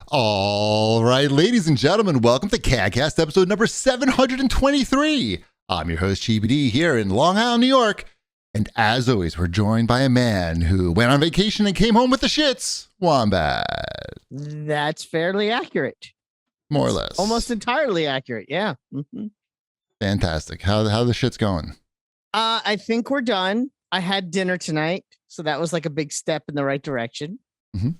All right, ladies and gentlemen, welcome to CAGcast episode number 723. I'm your host, GBD, here in Long Island, New York. And as always, we're joined by a man who went on vacation and came home with the shits, Wombat. That's fairly accurate. More or less. Almost entirely accurate, yeah. Mm-hmm. Fantastic. How the shit's going? I think we're done. I had dinner tonight, so that was like a big step in the right direction. Mm-hmm.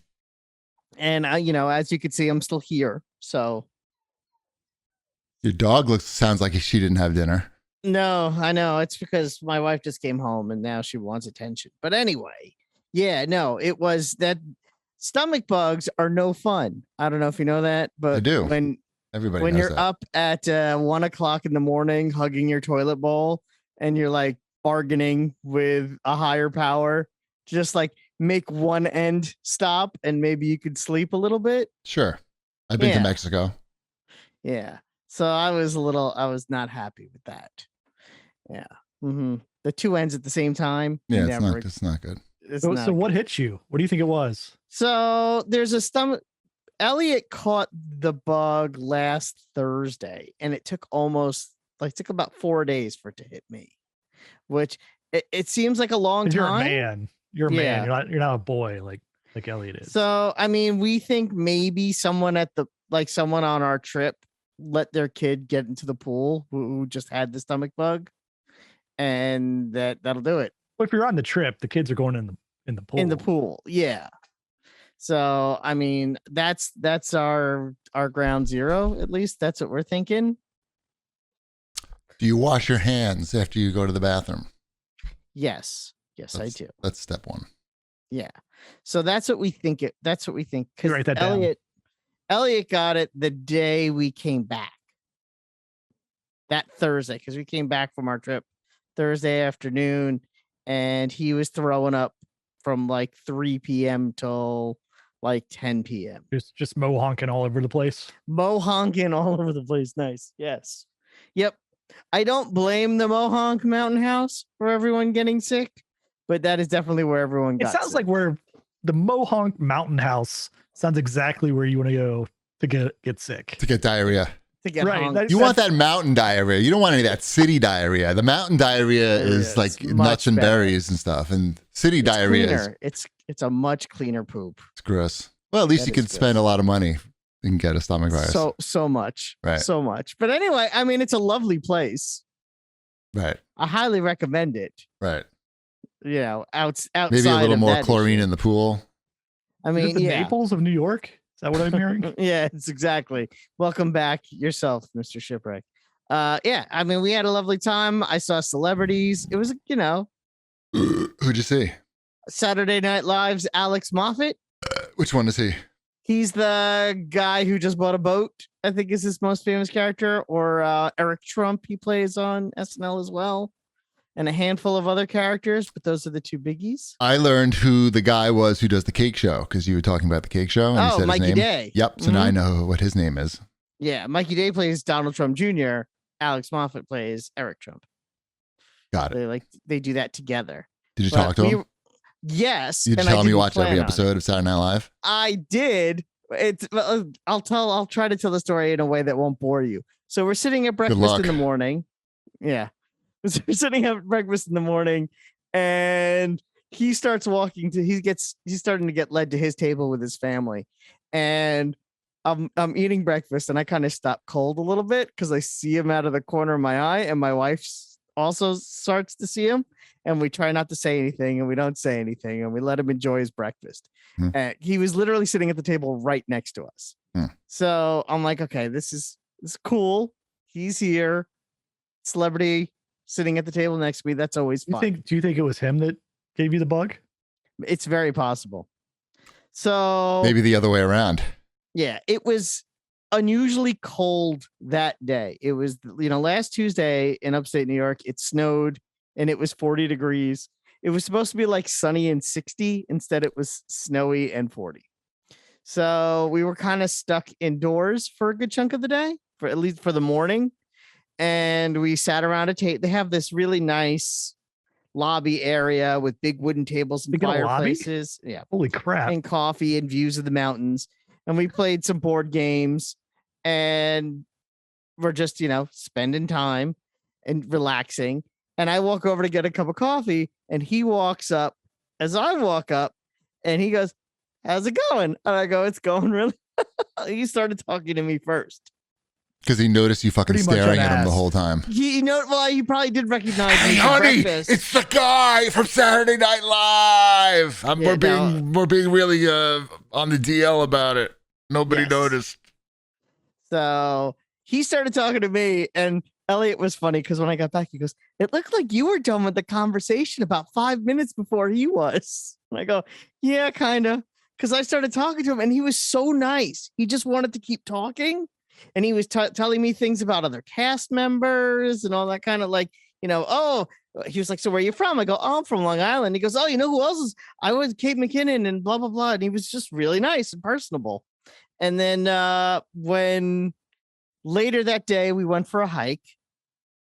And as you can see, I'm still here. So your dog sounds like she didn't have dinner. No, I know. It's because my wife just came home and now she wants attention. But anyway, yeah, no, it was that stomach bugs are no fun. I don't know if you know that, but I do. When you're that. up at 1 o'clock in the morning, hugging your toilet bowl, and you're like bargaining with a higher power, just like make one end stop and maybe you could sleep a little bit. Sure. I've been to Mexico. Yeah. So I was not happy with that. Yeah. Mm-hmm. The two ends at the same time. Yeah, it's not good. So what hit you? What do you think it was? So there's a stomach. Elliot caught the bug last Thursday, and it took about 4 days for it to hit me, which it seems like a long time. You're a man. You're a man. You're not a boy like Elliot is. So I mean, we think maybe someone someone on our trip let their kid get into the pool who just had the stomach bug, and that'll do it. Well, if you're on the trip, the kids are going in the pool. In the pool, yeah. So I mean, that's our ground zero. At least that's what we're thinking. Do you wash your hands after you go to the bathroom? Yes, I do. That's step one. Yeah. So that's what we think. That's what we think. Because write that down. Elliot got it the day we came back. That Thursday, because we came back from our trip Thursday afternoon, and he was throwing up from like 3 p.m. till like 10 p.m. Just mohonking all over the place. Mohonking all over the place. Nice. Yes. Yep. I don't blame the Mohonk Mountain House for everyone getting sick, but that is definitely where everyone got sick. It sounds like where the Mohonk Mountain House sounds exactly where you want to go to get sick. To get diarrhea. To get honked. You want that mountain diarrhea. You don't want any of that city diarrhea. The mountain diarrhea is like nuts and berries and stuff. And city diarrhea is it's a much cleaner poop. It's gross. Well, at least you can spend a lot of money and get a stomach virus. So much. Right. So much. But anyway, I mean, it's a lovely place. Right. I highly recommend it. Right. Outside. Maybe a little more chlorine issue. in the pool. I mean, is it the Naples of New York? Is that what I'm hearing? Yeah, it's exactly. Welcome back yourself, Mr. Shipwreck. I mean, we had a lovely time. I saw celebrities. It was, Who'd you see? Saturday Night Live's Alex Moffat. Which one is he? He's the guy who just bought a boat, I think is his most famous character, or Eric Trump. He plays on SNL as well. And a handful of other characters, but those are the two biggies. I learned who the guy was who does the cake show, because you were talking about the cake show. And he said Mikey his name. Day. Yep. So now I know what his name is. Yeah. Mikey Day plays Donald Trump Jr. Alex Moffat plays Eric Trump. Got it. They do that together. Did you talk to him? Yes. Did you tell him you watched every episode of Saturday Night Live? I did. I'll try to tell the story in a way that won't bore you. So we're sitting at breakfast in the morning. Yeah. We're sitting at breakfast in the morning, and he starts walking he's starting to get led to his table with his family. And I'm eating breakfast, and I kind of stop cold a little bit because I see him out of the corner of my eye, and my wife also starts to see him. And we try not to say anything, and we don't say anything, and we let him enjoy his breakfast. And he was literally sitting at the table right next to us. So I'm like, okay, this is cool. He's here. Celebrity sitting at the table next to me. That's always fun. Do you think it was him that gave you the bug? It's very possible. So maybe the other way around. Yeah, it was unusually cold that day. It was, last Tuesday in upstate New York, it snowed and it was 40 degrees. It was supposed to be like sunny and 60. Instead, it was snowy and 40. So we were kind of stuck indoors for a good chunk of the day, for at least for the morning. And we sat around a table. They have this really nice lobby area with big wooden tables and fireplaces. Yeah. Holy crap. And coffee and views of the mountains. and we played some board games, and we're just, spending time and relaxing. And I walk over to get a cup of coffee, and he walks up as I walk up, and he goes, "How's it going?" And I go, "It's going really." He started talking to me first. Because he noticed you fucking staring at him the whole time. He probably did recognize me. Hey, honey, it's the guy from Saturday Night Live. We're being really on the DL about it. Nobody noticed. So he started talking to me, and Elliot was funny because when I got back, he goes, "It looked like you were done with the conversation about 5 minutes before he was." And I go, "Yeah, kind of." Because I started talking to him, and he was so nice. He just wanted to keep talking. And he was telling me things about other cast members and all that kind of he was like, "So where are you from?" I go, "Oh, I'm from Long Island." He goes, "Oh, you know who else is?" I was Kate McKinnon and blah, blah, blah. And he was just really nice and personable. And then when later that day, we went for a hike.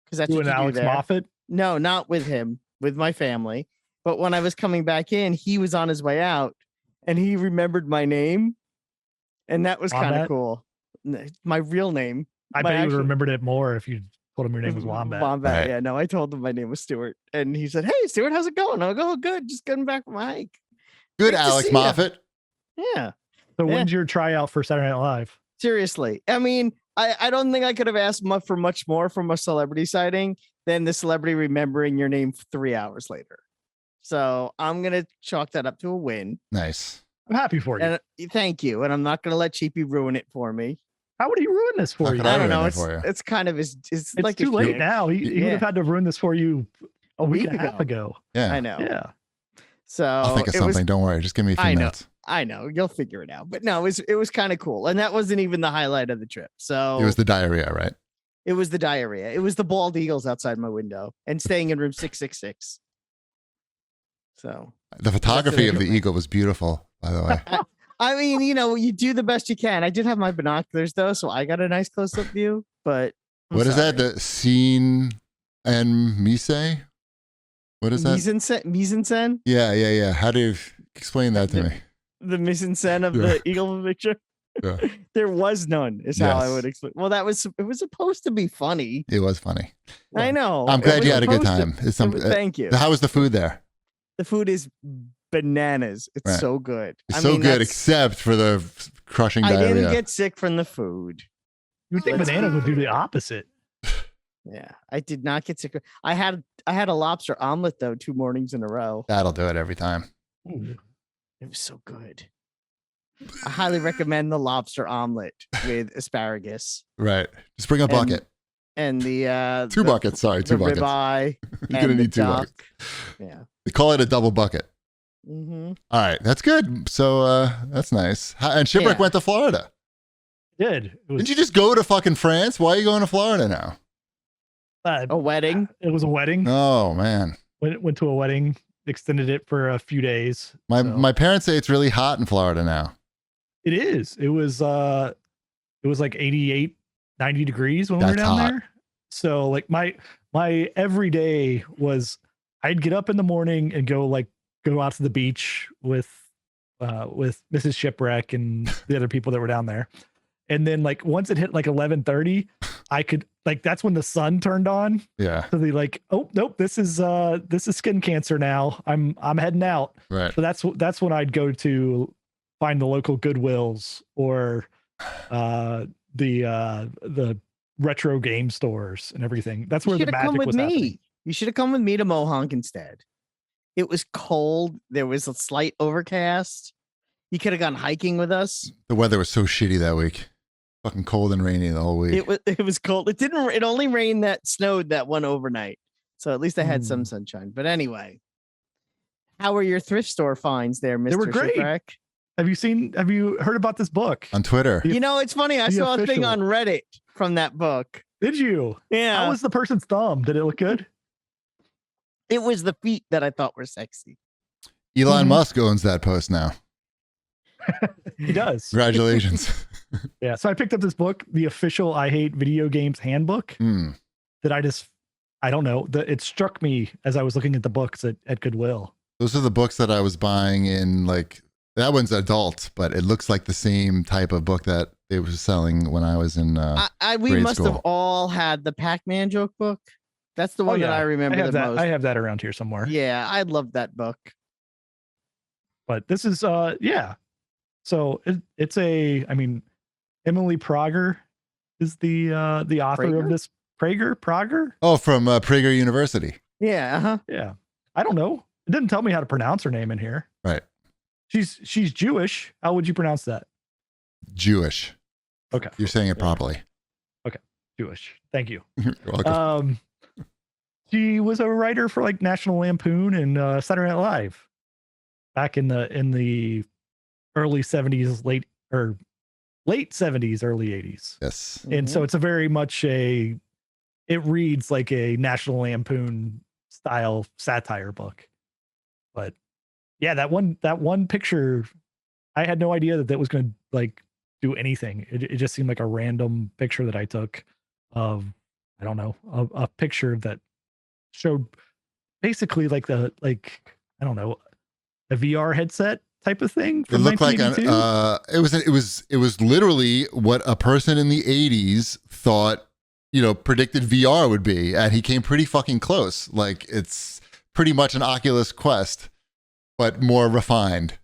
Because that's what Alex Moffat? No, not with him, with my family. But when I was coming back in, he was on his way out and he remembered my name. And that was kind of cool. My real name. I bet you would have remembered it more if you told him your name was Wombat. Wombat, right. Yeah. No, I told him my name was Stuart. And he said, "Hey, Stuart, how's it going?" I go, "Oh, good. Just getting back from my hike." Good, Alex Moffat. Yeah. So when's your tryout for Saturday Night Live? Seriously. I mean, I don't think I could have asked for much more from a celebrity sighting than the celebrity remembering your name 3 hours later. So I'm going to chalk that up to a win. Nice. I'm happy for you. And thank you. And I'm not going to let Cheapy ruin it for me. How would he ruin this for you? I don't know. It's kind of it's like too late now. He would have had to ruin this for you a week and a half ago. Yeah, I know. Yeah. So I'll think of something. Don't worry. Just give me a few minutes. I know. You'll figure it out. But no, it was kind of cool, and that wasn't even the highlight of the trip. So it was the diarrhea, right? It was the diarrhea. It was the bald eagles outside my window and staying in room 666. So the photography of the eagle was beautiful, by the way. I mean, you do the best you can. I did have my binoculars though, so I got a nice close-up view. But what is that? The scene and mise? What is that? Mise en scène? Yeah. How do you explain that to me? The mise en scène of the eagle picture? Yeah. There was none, is how I would explain. Well, it was supposed to be funny. It was funny. I know. I'm glad you had a good time. Thank you. How was the food there? The food is bananas. It's so good. It's so good, except for the crushing diarrhea. I didn't get sick from the food. You would think bananas would do the opposite. Yeah, I did not get sick. I had a lobster omelet though 2 mornings in a row. That'll do it every time. Ooh, it was so good. I highly recommend the lobster omelet with asparagus. Right. Just bring a bucket. And the 2 buckets. Sorry, 2 buckets. Ribeye. You're gonna need 2 buckets. Yeah. They call it a double bucket. Mm-hmm. All right, that's good. So that's nice. And Shipwreck went to Florida. Didn't you just go to fucking France? Why are you going to Florida now? A wedding. It was a wedding. Oh man. Went to a wedding. Extended it for a few days. My parents say it's really hot in Florida now. It is. It was like 88, 90 degrees when we were down there. So like my every day was I'd get up in the morning and go out to the beach with Mrs. Shipwreck and the other people that were down there. And then like once it hit like 11:30, I could that's when the sun turned on. Yeah. So they oh nope, this is skin cancer now. I'm heading out. Right. So that's when I'd go to find the local Goodwills or the retro game stores and everything. That's where the magic was happening. You should have come with me to Mohonk instead. It was cold. There was a slight overcast. You could have gone hiking with us. The weather was so shitty that week. Fucking cold and rainy the whole week. It was cold. It only rained snowed that one overnight. So at least I had some sunshine. But anyway, how were your thrift store finds there, Mr. They were great. Shipwreck? Have you heard about this book? On Twitter. It's funny. I saw a thing on Reddit from that book. Did you? Yeah. How was the person's thumb? Did it look good? It was the feet that I thought were sexy. Elon Musk owns that post now. He does. Congratulations. Yeah. So I picked up this book, the official I Hate Video Games Handbook, that I don't know, it struck me as I was looking at the books at Goodwill. Those are the books that I was buying in like That one's adult, but it looks like the same type of book that it was selling when I was in we grade must school. have all had the Pac-Man joke book. That's the one that I remember the most. I have that around here somewhere. Yeah, I love that book. But this is yeah. So it's I mean, Emily Prager is the author of this. Prager? Oh, from Prager University. Yeah, uh-huh. Yeah. I don't know. It didn't tell me how to pronounce her name in here. Right. She's Jewish. How would you pronounce that? Jewish. Okay. You're saying it properly. Okay. Jewish. Thank you. You're welcome. She was a writer for like National Lampoon and Saturday Night Live back in the early 70s, late 70s, early 80s. Yes. And so it's a very much it reads like a National Lampoon style satire book. But yeah, that one picture, I had no idea that was going to like do anything. It just seemed like a random picture that I took of, I don't know, a picture that showed basically like I don't know, a VR headset type of thing. It looked like it was literally what a person in the 80s thought, predicted VR would be, and he came pretty fucking close. Like, it's pretty much an Oculus Quest, but more refined.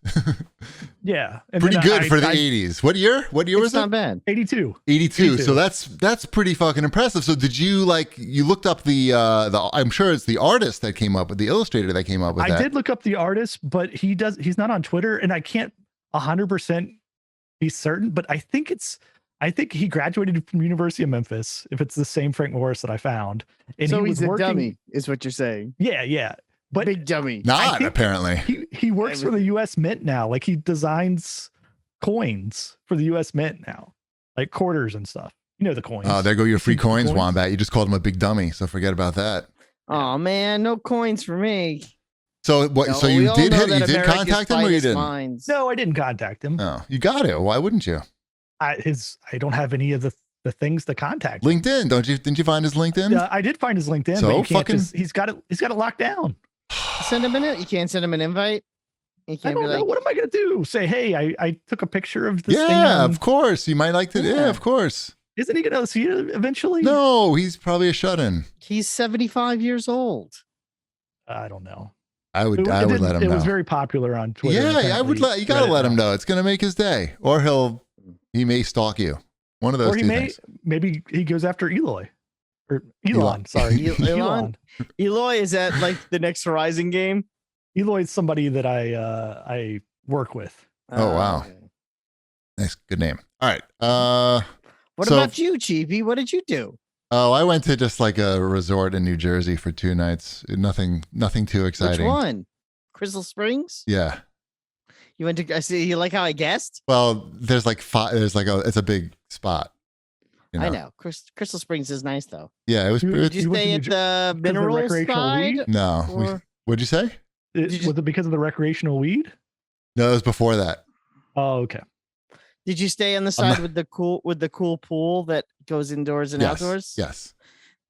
Yeah. Pretty good for the 80s. What year? What year was it? Not bad. 82. 82. So that's pretty fucking impressive. So did you you looked up the I'm sure it's the artist that came up with the illustrator that came up with that. I did look up the artist, but he's not on Twitter, and I can't 100% be certain, but I think he graduated from University of Memphis, if it's the same Frank Morris that I found. And so he's a dummy, is what you're saying. Yeah. But big dummy. Not apparently. He works for the U.S. Mint now. Like, he designs coins for the U.S. Mint now, like quarters and stuff. You know the coins. Oh, there go your free coins, Wombat. You just called him a big dummy, so forget about that. Oh man, no coins for me. So what? No, so you did America's contact him, or you didn't? Minds. No, I didn't contact him. No, you got it. Why wouldn't you? I don't have any of the things to contact. LinkedIn, didn't you find his LinkedIn? I did find his LinkedIn. So but he's got it locked down. Send him you can't send him an invite. You can't I don't know. What am I gonna do? Say, hey, I took a picture of this thing. Yeah, of course. You might like to. Yeah, of course. Isn't he gonna see it eventually? No, he's probably a shut-in. He's 75 years old. I don't know. I would let him know. It was very popular on Twitter. Yeah, I would you gotta let him know. It's gonna make his day. Or he may stalk you. One of those two things. Maybe he goes after Eloy. Or Elon. Sorry. Elon. Eloy, is that like the next Horizon game? Eloy's somebody that I work with. Oh wow. Okay. Nice, good name. All right. What about you, Cheapy? What did you do? Oh, I went to just like a resort in New Jersey for 2 nights. Nothing too exciting. Which one? Crystal Springs? Yeah. You went to, I see, you like how I guessed? Well, there's like 5, it's a big spot. I know. Crystal Springs is nice though. Yeah, it was. Did you stay at the mineral side? No. What'd you say? Was it because of the recreational weed? No, it was before that. Oh, okay. Did you stay on the side with the cool pool that goes indoors and outdoors? Yes.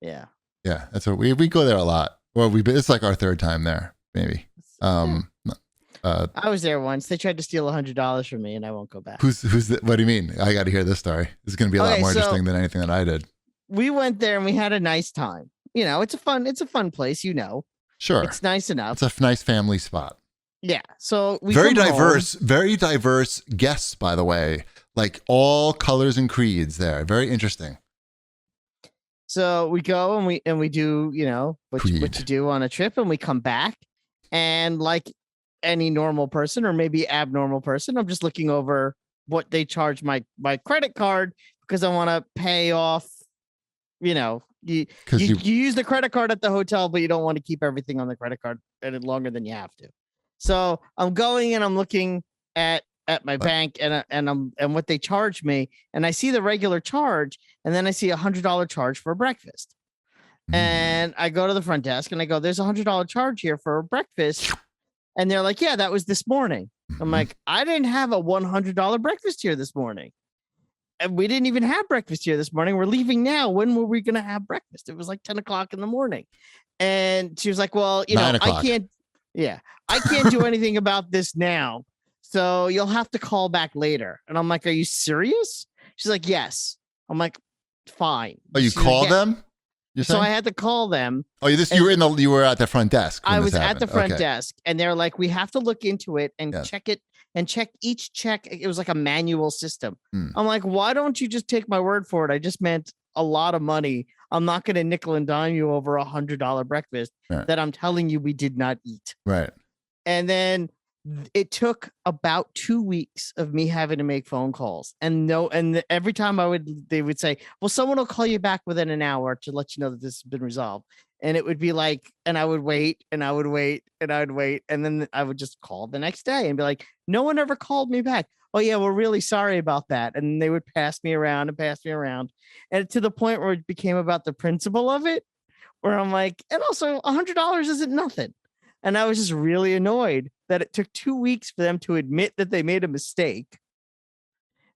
Yeah. Yeah, that's what we go there a lot. Well, it's like our 3rd time there, maybe. I was there once. They tried to steal $100 from me, and I won't go back. What do you mean? I got to hear this story. This is going to be a lot more interesting than anything that I did. We went there and we had a nice time. It's a fun place. Sure, it's nice enough. It's a nice family spot. Yeah. So we very diverse guests, by the way, like all colors and creeds there. Very interesting. So we go and we do, what you do on a trip, and we come back, and like any normal person or maybe abnormal person, I'm just looking over what they charge my credit card because I want to pay off, you use the credit card at the hotel, but you don't want to keep everything on the credit card any longer than you have to. So I'm going and I'm looking at my bank and what they charge me, and I see the regular charge, and then I see $100 charge for breakfast. And I go to the front desk and I go, there's $100 charge here for breakfast. And they're like, yeah, that was this morning. I'm like, I didn't have a $100 breakfast here this morning. And we didn't even have breakfast here this morning. We're leaving now. When were we going to have breakfast? It was like 10 o'clock in the morning. And she was like, well, I can't do anything about this now. so you'll have to call back later. And I'm like, are you serious? She's like, yes. I'm like, fine. Oh, you call them? So I had to call them. Oh, you were at the front desk. I was at the front desk, and they're like, we have to look into it and check it and check each check. It was like a manual system. I'm like, why don't you just take my word for it? I just meant a lot of money. I'm not going to nickel and dime you over $100 breakfast that I'm telling you we did not eat. Right. And then it took about 2 weeks of me having to make phone calls, and every time they would say, well, someone will call you back within an hour to let you know that this has been resolved. And it would be like, and I would wait and I would wait and I would wait. And then I would just call the next day and be like, no one ever called me back. Oh yeah, we're really sorry about that. And they would pass me around. And to the point where it became about the principle of it, where I'm like, and also $100 isn't nothing. And I was just really annoyed that it took 2 weeks for them to admit that they made a mistake,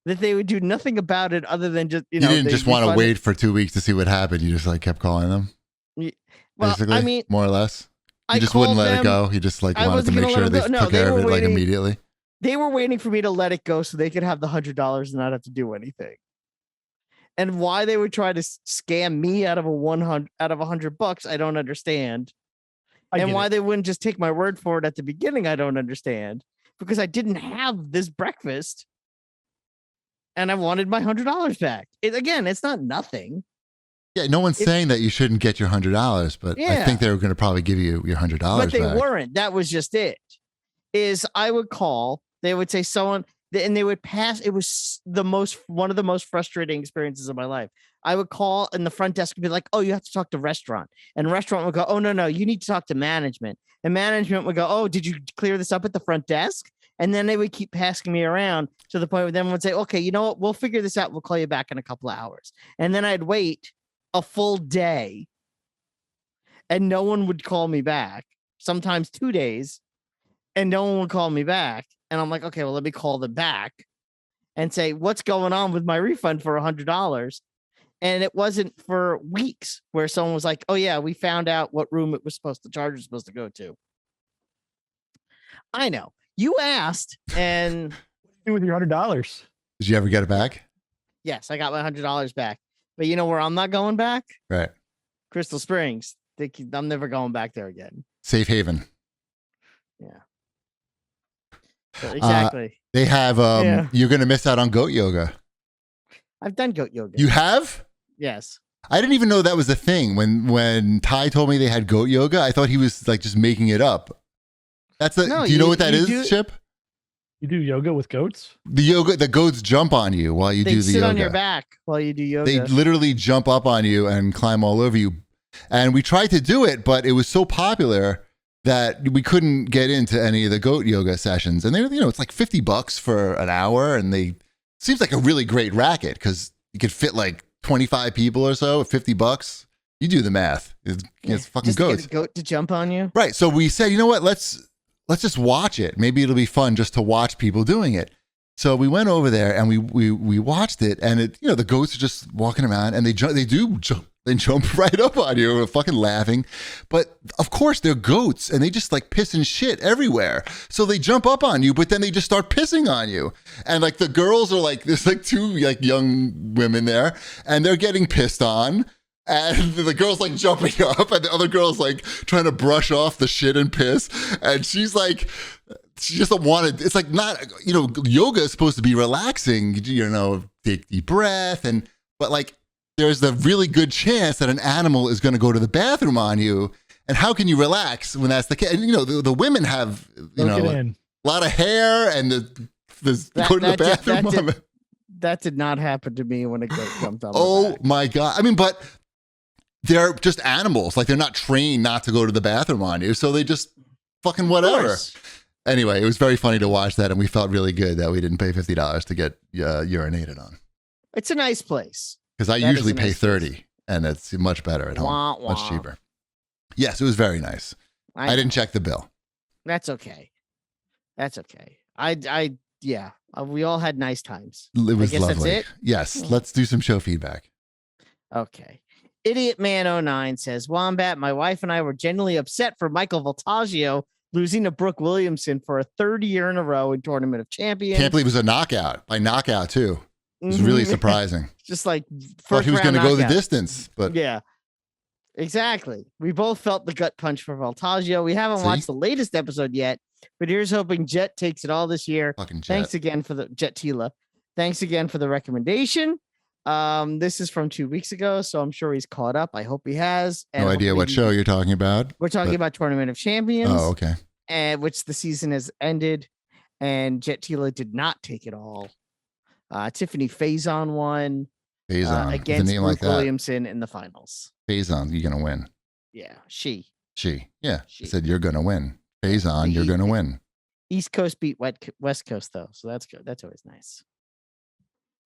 that they would do nothing about it other than just, you didn't just want to wait for 2 weeks to see what happened. You just like kept calling them. Well, basically, I mean, more or less. You just wouldn't let it go. You just like wanted to make sure they took care of it like immediately. They were waiting for me to let it go so they could have the $100 and not have to do anything. And why they would try to scam me out of $100, I don't understand. And why they wouldn't just take my word for it at the beginning, I don't understand. Because I didn't have this breakfast and I wanted my $100 back. It's not nothing. Yeah, no one's saying that you shouldn't get your $100, but I think they were going to probably give you your $100 But they back. weren't. That was just it. I would call, they would say someone, and they would pass. It was one of the most frustrating experiences of my life. I would call and the front desk would be like, oh, you have to talk to restaurant. And restaurant would go, oh, no, you need to talk to management. And management would go, oh, did you clear this up at the front desk? And then they would keep passing me around to the point where then would say, okay, you know what? We'll figure this out. We'll call you back in a couple of hours. And then I'd wait a full day and no one would call me back, sometimes 2 days, and no one would call me back. And I'm like, okay, well, let me call them back and say, what's going on with my refund for $100? And it wasn't for weeks where someone was like, oh yeah, we found out what room the charge was supposed to go to. I know you asked, and with your $100, did you ever get it back? Yes, I got my $100 back. But you know where I'm not going back? Right. Crystal Springs. I'm never going back there again. Safe haven. Yeah. So exactly. They have, you're going to miss out on goat yoga. I've done goat yoga. You have? Yes. I didn't even know that was a thing. When Ty told me they had goat yoga, I thought he was like just making it up. Do you know what that is, Chip? You do yoga with goats? The goats jump on you while you do the yoga. They sit on your back while you do yoga. They literally jump up on you and climb all over you. And we tried to do it, but it was so popular that we couldn't get into any of the goat yoga sessions. And it's like $50 for an hour, and seems like a really great racket because you could fit like 25 people or so at $50. You do the math. It's fucking just goats. To get a goat to jump on you. Right. So we said, you know what? Let's just watch it. Maybe it'll be fun just to watch people doing it. So we went over there and we watched it, and the goats are just walking around, and they jump right up on you. We're fucking laughing. But of course they're goats, and they just like piss and shit everywhere. So they jump up on you, but then they just start pissing on you. And like the girls are like, there's like two like young women there, and they're getting pissed on. And the girl's like jumping up, and the other girl's like trying to brush off the shit and piss. And she's like, she just wanted, it's like not, yoga is supposed to be relaxing, take deep breath. But like, there's the really good chance that an animal is going to go to the bathroom on you. And how can you relax when that's the case? And, the women have, a lot of hair and go to the bathroom. That did not happen to me when a goat jumped on my back. My God. I mean, but they're just animals. Like, they're not trained not to go to the bathroom on you. So they just fucking whatever. Anyway, it was very funny to watch that. And we felt really good that we didn't pay $50 to get urinated on. It's a nice place. Because I usually pay $30, and it's much better at home. Much cheaper. Yes, it was very nice. I didn't check the bill. That's okay. We all had nice times. It was lovely. That's it? Yes, let's do some show feedback. Okay. Idiot Man 09 says, Wombat, my wife and I were genuinely upset for Michael Voltaggio losing to Brooke Williamson for a third year in a row in Tournament of Champions. Can't believe it was a knockout, by knockout too. It was really surprising. Just like thought he was going to go the distance, but yeah, exactly. We both felt the gut punch for Voltaggio. We haven't watched the latest episode yet, but here's hoping Jet takes it all this year. Fucking Jet. Thanks again for the Jet Tila. Thanks again for the recommendation. This is from 2 weeks ago, so I'm sure he's caught up. I hope he has. No idea what show you're talking about. We're talking about Tournament of Champions. Oh, okay. And which the season has ended, and Jet Tila did not take it all. Tiffany Faison won against Brooke Williamson in the finals. Faison, you're gonna win. Yeah, she. Yeah, she said you're gonna win. Faison, you're gonna win. East Coast beat West Coast though, so that's good. That's always nice.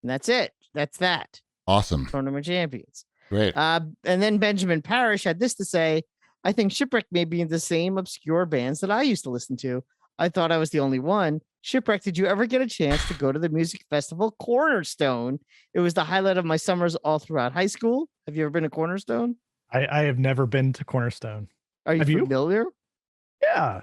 And that's it. That's that. Awesome. Tournament champions. Great. And then Benjamin Parrish had this to say: I think Shipwreck may be in the same obscure bands that I used to listen to. I thought I was the only one. Shipwreck, did you ever get a chance to go to the music festival Cornerstone? It was the highlight of my summers all throughout high school. Have you ever been to Cornerstone? I have never been to Cornerstone. Are you familiar? Yeah.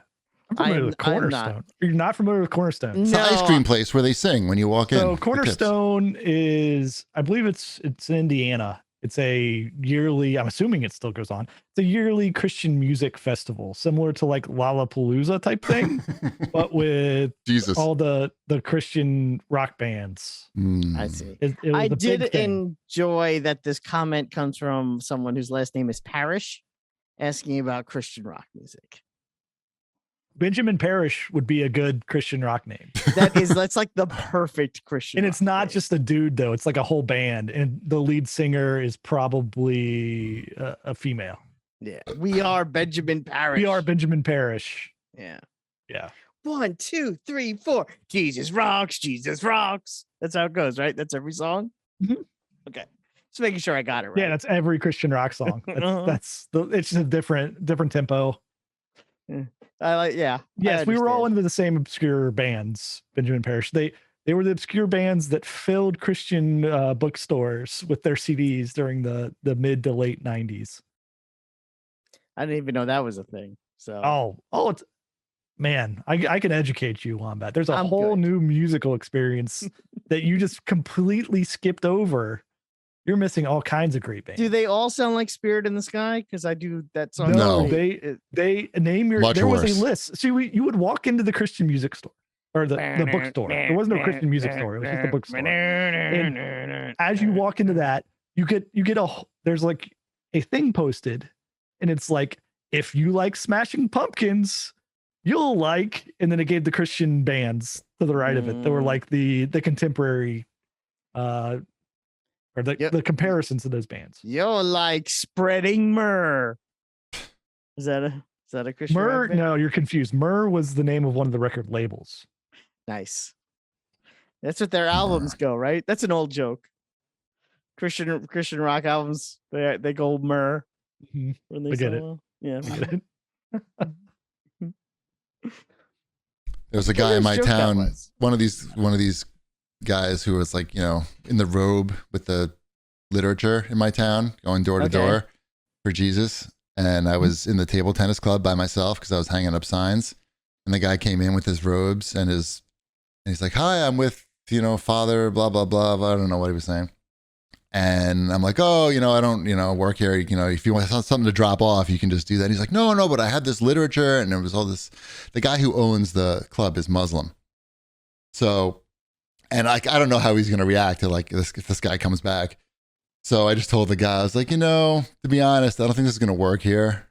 I'm familiar with Cornerstone. You're not familiar with Cornerstone? It's the ice cream place where they sing when you walk in. So Cornerstone is, I believe it's in Indiana. It's a yearly, I'm assuming it still goes on. It's a yearly Christian music festival, similar to like Lollapalooza type thing, but with all the Christian rock bands. I see. I did enjoy that this comment comes from someone whose last name is Parrish, asking about Christian rock music. Benjamin Parrish would be a good Christian rock name. That's like the perfect Christian. And it's not just a dude though. It's like a whole band. And the lead singer is probably a female. Yeah. We are Benjamin Parrish. We are Benjamin Parrish. Yeah. Yeah. 1, 2, 3, 4. Jesus rocks. Jesus rocks. That's how it goes, right? That's every song. Mm-hmm. Okay. Just making sure I got it right. Yeah. That's every Christian rock song. It's just a different tempo. Yes, we were all into the same obscure bands. Benjamin Parrish. They were the obscure bands that filled Christian bookstores with their CDs during the mid to late 90s. I didn't even know that was a thing. So it's man, I can educate you on that. There's a whole new musical experience that you just completely skipped over. You're missing all kinds of great bands. Do they all sound like Spirit in the Sky? Because I do that song. No, they name your. There was a list. See, you would walk into the Christian music store or the bookstore. There was no Christian music store. It was just a bookstore. And as you walk into that, you get there's like a thing posted, and it's like, if you like Smashing Pumpkins, you'll like, and then it gave the Christian bands to the right of it. They were like the contemporary. Or the comparisons to those bands. You're like Spreading Myrrh. Is that a Christian? Myrrh? No, you're confused. Myrrh was the name of one of the record labels. Nice. That's what their albums go, right? That's an old joke. Christian rock albums, they go Myrrh. Mm-hmm. When they get it. Yeah. There's a guy in my town. One of these guys who was like, in the robe with the literature in my town, going door to door for Jesus. And I was in the table tennis club by myself because I was hanging up signs. And the guy came in with his robes and he's like, "Hi, I'm with, Father, blah, blah, blah." I don't know what he was saying. And I'm like, "Oh, I don't, work here. If you want something to drop off, you can just do that." And he's like, No, but I had this literature. And there was all this, the guy who owns the club is Muslim. So, and I don't know how he's going to react to like this if this guy comes back. So I just told the guy, I was like, to be honest, I don't think this is going to work here.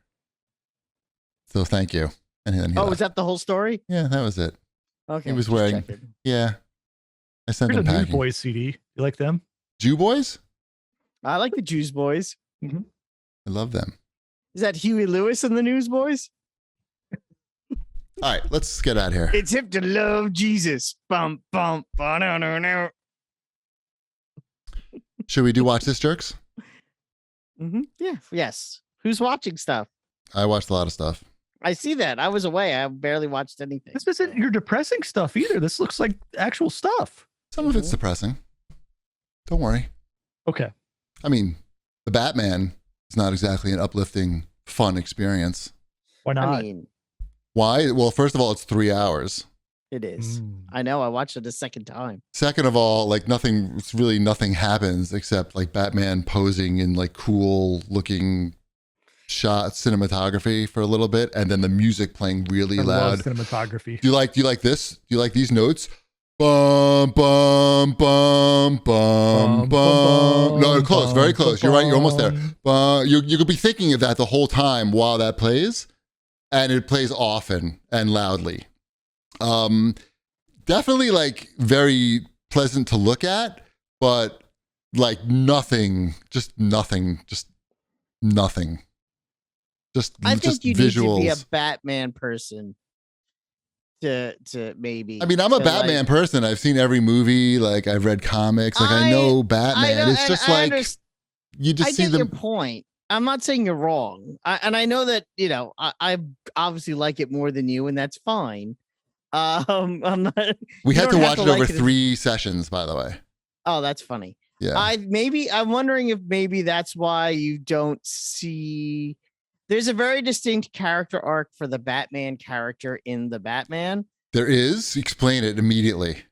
So thank you. And then was that the whole story? Yeah, that was it. Okay. He was wearing. Yeah. I sent him packing. News Boys CD. You like them? Jew Boys? I like the Jews Boys. Mm-hmm. I love them. Is that Huey Lewis and the Newsboys? All right, let's get out of here. It's hip to love Jesus. Bum, bum, no. Should we do Watch This, Jerks? Mm-hmm. Yeah. Yes. Who's watching stuff? I watched a lot of stuff. I see that. I was away. I barely watched anything. This isn't your depressing stuff either. This looks like actual stuff. Some of it's depressing. Don't worry. Okay. I mean, the Batman is not exactly an uplifting, fun experience. Why not? I mean, Why? Well, first of all, it's 3 hours. It is. I know. I watched it a second time. Second of all, like nothing happens except like Batman posing in like cool looking shot cinematography for a little bit, and then the music playing really loud. Cinematography. Do you like this? Do you like these notes? Bum bum bum bum bum. No, close, very close. You're right. You're almost there. You could be thinking of that the whole time while that plays, and it plays often and loudly. Definitely like very pleasant to look at, but like nothing. Just I think you visuals. need to be a Batman person to maybe. I mean, I'm a Batman person. I've seen every movie. Like I've read comics. Like I know Batman. It's just like you just see get your point. I'm not saying you're wrong, and I know that I obviously like it more than you, and that's fine. I'm not. We had to watch it over 3 sessions, by the way. Oh, that's funny. Yeah. I'm wondering if maybe that's why you don't see. There's a very distinct character arc for the Batman character in the Batman. There is. Explain it immediately.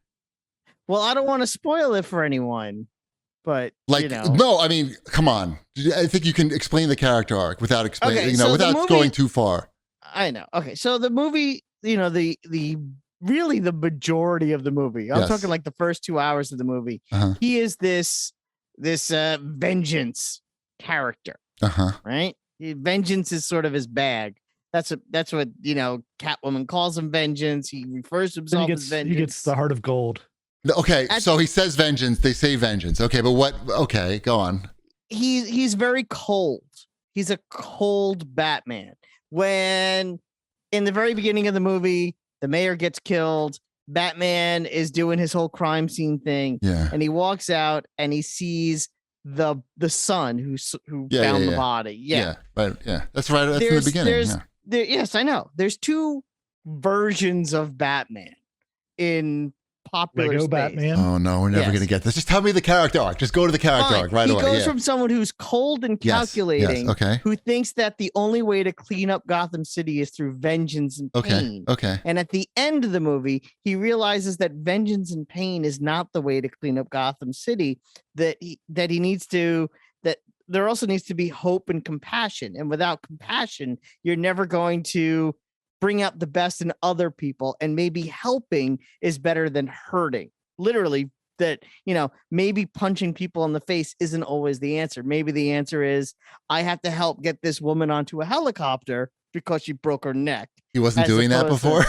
Well, I don't want to spoil it for anyone, but no, I mean, come on. I think you can explain the character arc without explaining, without going too far. I know. Okay, so the movie, the really the majority of the movie. I'm talking like the first 2 hours of the movie. He is this vengeance character. Right? Vengeance is sort of his bag. That's what Catwoman calls him, vengeance. He refers to himself as vengeance. He gets the heart of gold. Okay, so he says vengeance. They say vengeance. Okay, but what? Okay, go on. He's very cold. He's a cold Batman. When in the very beginning of the movie, the mayor gets killed. Batman is doing his whole crime scene thing, and he walks out and he sees the son who found the body. Yeah, that's right. That's in the beginning. Yes, I know. There's 2 versions of Batman in popular Lego space. Batman. Oh no, we're never gonna get this. Just tell me the character arc. Just go to the character arc right away. He goes from someone who's cold and calculating, who thinks that the only way to clean up Gotham City is through vengeance and pain. And at the end of the movie, he realizes that vengeance and pain is not the way to clean up Gotham City. That there also needs to be hope and compassion. And without compassion, you're never going to bring out the best in other people, and maybe helping is better than hurting. Literally, that maybe punching people in the face isn't always the answer. Maybe the answer is I have to help get this woman onto a helicopter because she broke her neck. He wasn't doing that before.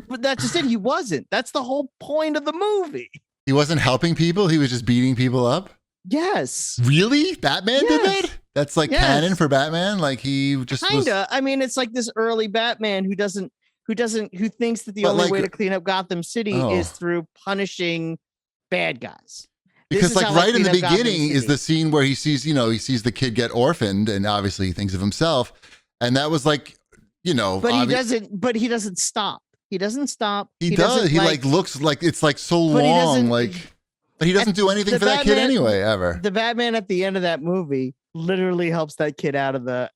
But that's just it. He wasn't. That's the whole point of the movie. He wasn't helping people. He was just beating people up. Yes. Really? Batman did that? That's like canon for Batman. Like he just kinda. I mean, it's like this early Batman who thinks that the only way to clean up Gotham City is through punishing bad guys. Because like right in the beginning is the scene where he sees the kid get orphaned, and obviously he thinks of himself, and that was like But he doesn't. But he doesn't stop. He doesn't stop. He does. He looks like it's like so long. But he doesn't do anything for that kid anyway, ever. The Batman at the end of that movie literally helps that kid out of a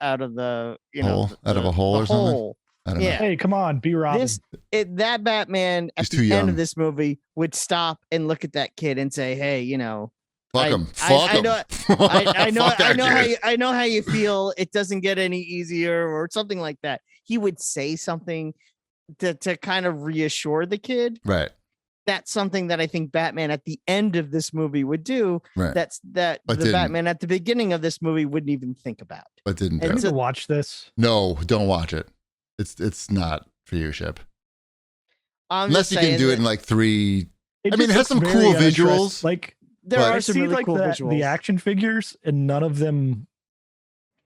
hole or something. I don't know. Hey, come on, be Robin. That Batman at the end of this movie would stop and look at that kid and say, "Hey, fuck him. I know how you feel. It doesn't get any easier," or something like that. He would say something to kind of reassure the kid. Right. That's something that I think Batman at the end of this movie would do. Right. Batman at the beginning of this movie wouldn't even think about. But didn't do. Have you watch this? No, don't watch it. It's not for you, Ship. Unless you can do it in like 3. I mean, it has some cool visuals. Like there are some really cool visuals. The action figures, and none of them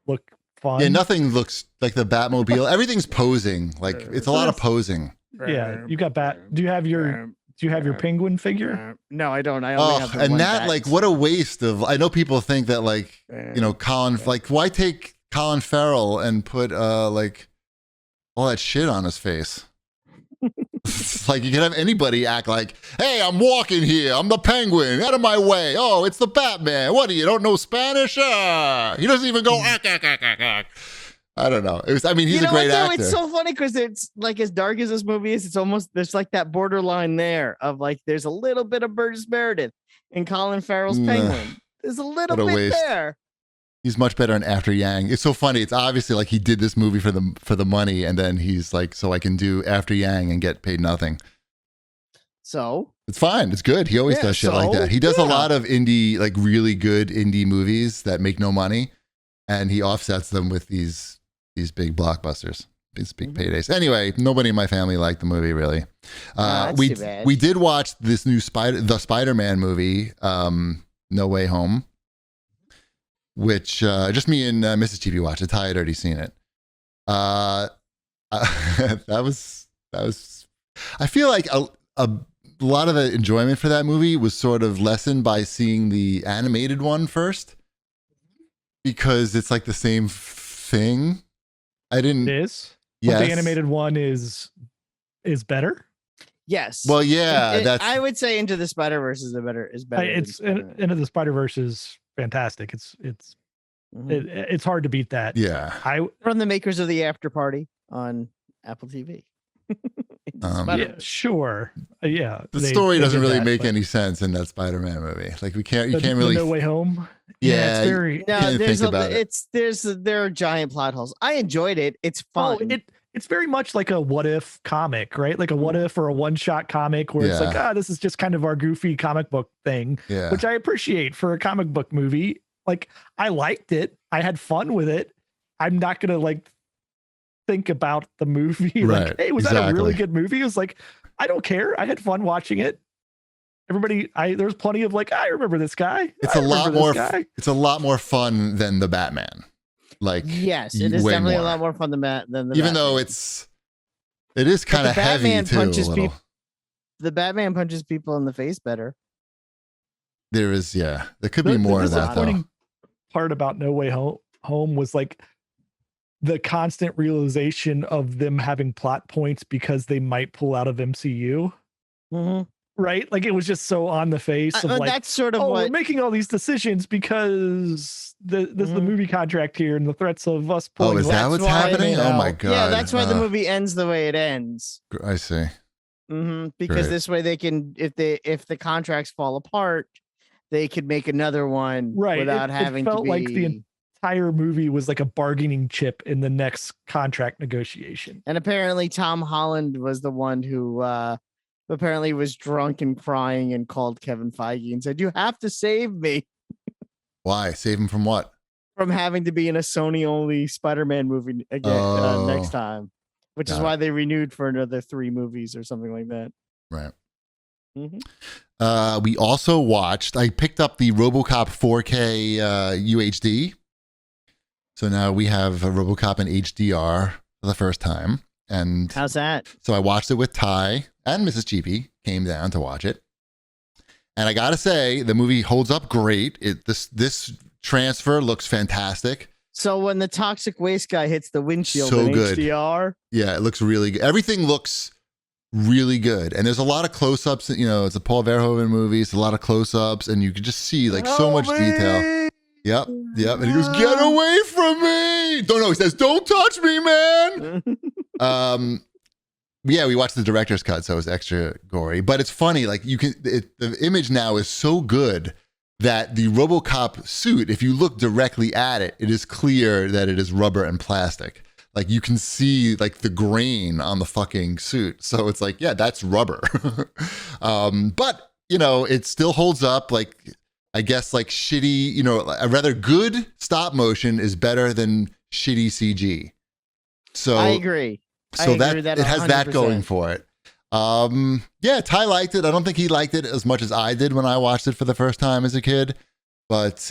look fun. Yeah, nothing looks like the Batmobile. Everything's posing. Like it's a lot of posing. Yeah, you got Do you have your penguin figure? No, I don't. I only have the and one that bat. like what a waste of. I know people think that like Colin like why take Colin Farrell and put like all that shit on his face. It's like you can have anybody act like, hey, I'm walking here. I'm the penguin. Out of my way. Oh, it's the Batman. What do you don't know Spanish? He doesn't even go. I don't know. He's a great actor. It's so funny because it's like as dark as this movie is, it's almost there's like that borderline there of like there's a little bit of Burgess Meredith in Colin Farrell's Penguin. There's a little bit there. He's much better in After Yang. It's so funny. It's obviously like he did this movie for the money, and then he's like, so I can do After Yang and get paid nothing. So it's fine. It's good. He always does shit like that. He does a lot of indie, like really good indie movies that make no money, and he offsets them with these big blockbusters, these big paydays. Anyway, nobody in my family liked the movie really. We did watch this new Spider-Man movie, No Way Home, which just me and Mrs. TV watched it. Ty had already seen it. That was. I feel like a lot of the enjoyment for that movie was sort of lessened by seeing the animated one first, because it's like the same thing. It is. Yes. But the animated one is better. Yes. Well, yeah. I would say Into the Spider-Verse is better. Into the Spider-Verse is fantastic. It's hard to beat that. Yeah. From the makers of the After Party on Apple TV. Yeah, sure. Yeah. The story doesn't really make any sense in that Spider-Man movie. Like you can't really. No Way Home. Yeah, it's very. No, there are giant plot holes. I enjoyed it. It's fun. It's very much like a what if comic, right? Like a what if or a one shot comic where it's like, this is just kind of our goofy comic book thing, which I appreciate for a comic book movie. Like I liked it. I had fun with it. I'm not going to like think about the movie. Right. Like, hey, was that a really good movie? It was like, I don't care. I had fun watching it. Everybody, there's plenty of like, I remember this guy. It's a lot more fun than the Batman. Like, yes, it is definitely a lot more fun than the even though it is kind of heavy too. The Batman punches people in the face better. There could be more of that though. Part about No Way Home was like the constant realization of them having plot points because they might pull out of MCU. Mm-hmm. Right? Like it was just so on the face of like, that's sort of we're making all these decisions because this is the movie contract here and the threats of us pulling. Oh, is that what's happening? Oh my God. Yeah, that's why the movie ends the way it ends. I see. Because this way they can, if the contracts fall apart, they could make another one without having to be. It felt like the entire movie was like a bargaining chip in the next contract negotiation. And apparently Tom Holland was the one who apparently was drunk and crying and called Kevin Feige and said, "You have to save me." Why? Save him from what? From having to be in a Sony-only Spider-Man movie again next time, which is why they renewed for another 3 movies or something like that. Right. We also watched, I picked up the RoboCop 4K UHD. So now we have a RoboCop in HDR for the first time. And how's that? So I watched it with Ty and Mrs. GP came down to watch it. And I got to say, the movie holds up great. This transfer looks fantastic. So when the toxic waste guy hits the windshield in good. HDR. Yeah, it looks really good. Everything looks really good. And there's a lot of close-ups. It's a Paul Verhoeven movie. It's a lot of close-ups. And you can just see like so much detail. Yep. And he goes, "Get away from me." He says, "Don't touch me, man." Yeah, we watched the director's cut, so it was extra gory. But it's funny, like the image now is so good that the RoboCop suit, if you look directly at it, it is clear that it is rubber and plastic. Like you can see like the grain on the fucking suit. So it's like, yeah, that's rubber. But it still holds up. Like I guess like shitty, a rather good stop motion is better than shitty CG. So I agree. So that it has 100%. That going for it. Yeah, Ty liked it. I don't think he liked it as much as I did when I watched it for the first time as a kid, but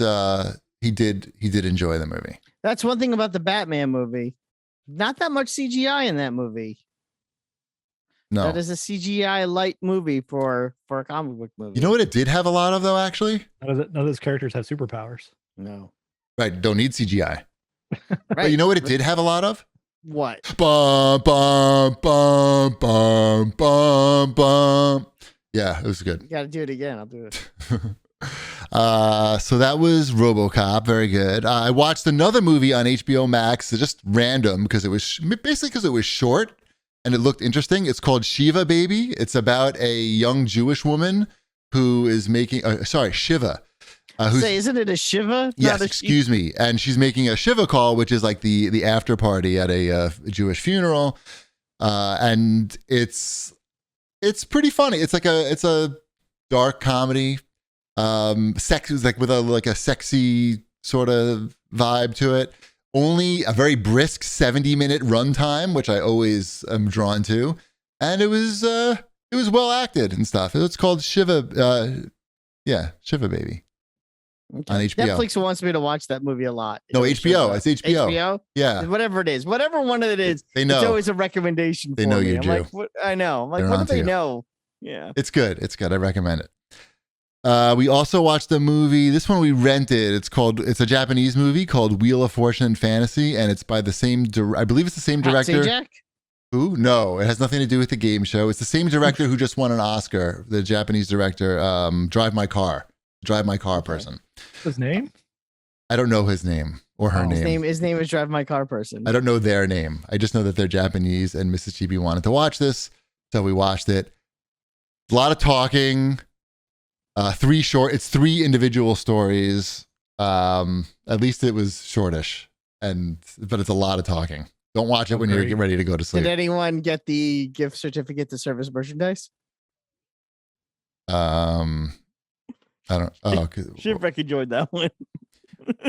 he did enjoy the movie. That's one thing about the Batman movie. Not that much CGI in that movie. No. That is a CGI light movie for a comic book movie. You know what it did have a lot of though, actually? None of those characters have superpowers. No. Right, don't need CGI. Right. But you know what it did have a lot of? What? Bum, bum, bum, bum, bum, bum. Yeah, it was good. You got to do it again. I'll do it. So that was RoboCop. Very good. I watched another movie on HBO Max, just random because it was short and it looked interesting. It's called Shiva Baby. It's about a young Jewish woman who is making, Shiva. Isn't it a Shiva? Yes, excuse me. And she's making a Shiva call, which is like the after party at a Jewish funeral. And it's pretty funny. It's a dark comedy. Sex is like with a sexy sort of vibe to it. Only a very brisk 70-minute runtime, which I always am drawn to. And it was well acted and stuff. It's called Shiva. Shiva Baby. Okay. On HBO. Netflix wants me to watch that movie a lot. No, HBO. It's HBO. HBO? Yeah. Whatever it is. Whatever one of it is. They know. It's always a recommendation for They know me. you, I'm Jew. like, what? I know. I'm like, They're what do onto they you. know? Yeah. It's good. It's good. I recommend it. We also watched a movie. This one we rented. It's a Japanese movie called Wheel of Fortune and Fantasy, and it's by the same, I believe it's the same director. Jack? Who? No, it has nothing to do with the game show. It's the same director who just won an Oscar, the Japanese director, Drive My Car person. His name? I don't know his name or her name. His name is Drive My Car person. I don't know their name. I just know that they're Japanese, and Mrs. Chibi wanted to watch this, so we watched it. A lot of talking. It's 3 individual stories. At least it was shortish, but it's a lot of talking. Don't watch it when you're getting ready to go to sleep. Did anyone get the gift certificate to service merchandise? I don't. Oh, Shipwreck enjoyed that one.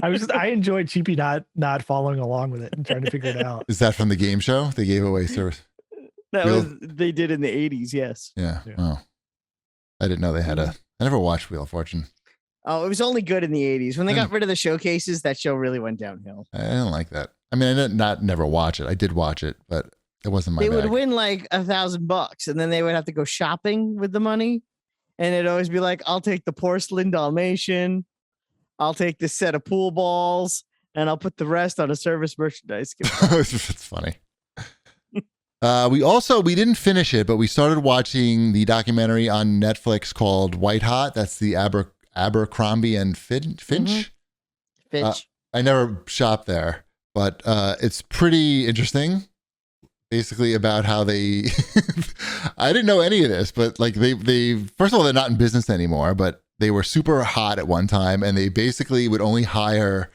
I enjoyed Cheapy not following along with it and trying to figure it out. Is that from the game show? They gave away service. They did in the 80s. Yes. Yeah. Oh, I didn't know they had I never watched Wheel of Fortune. Oh, it was only good in the 80s. When they got rid of the showcases, that show really went downhill. I didn't like that. I mean, I didn't never watch it. I did watch it, but it wasn't my They bag. would win like $1,000 and then they would have to go shopping with the money. And it'd always be like, I'll take the porcelain Dalmatian. I'll take this set of pool balls and I'll put the rest on a service merchandise gift. It's funny. We didn't finish it, but we started watching the documentary on Netflix called White Hot. That's the Abercrombie and Finch. Finch. I never shopped there, but it's pretty interesting. Basically about how they, I didn't know any of this, but like they first of all, they're not in business anymore, but they were super hot at one time, and they basically would only hire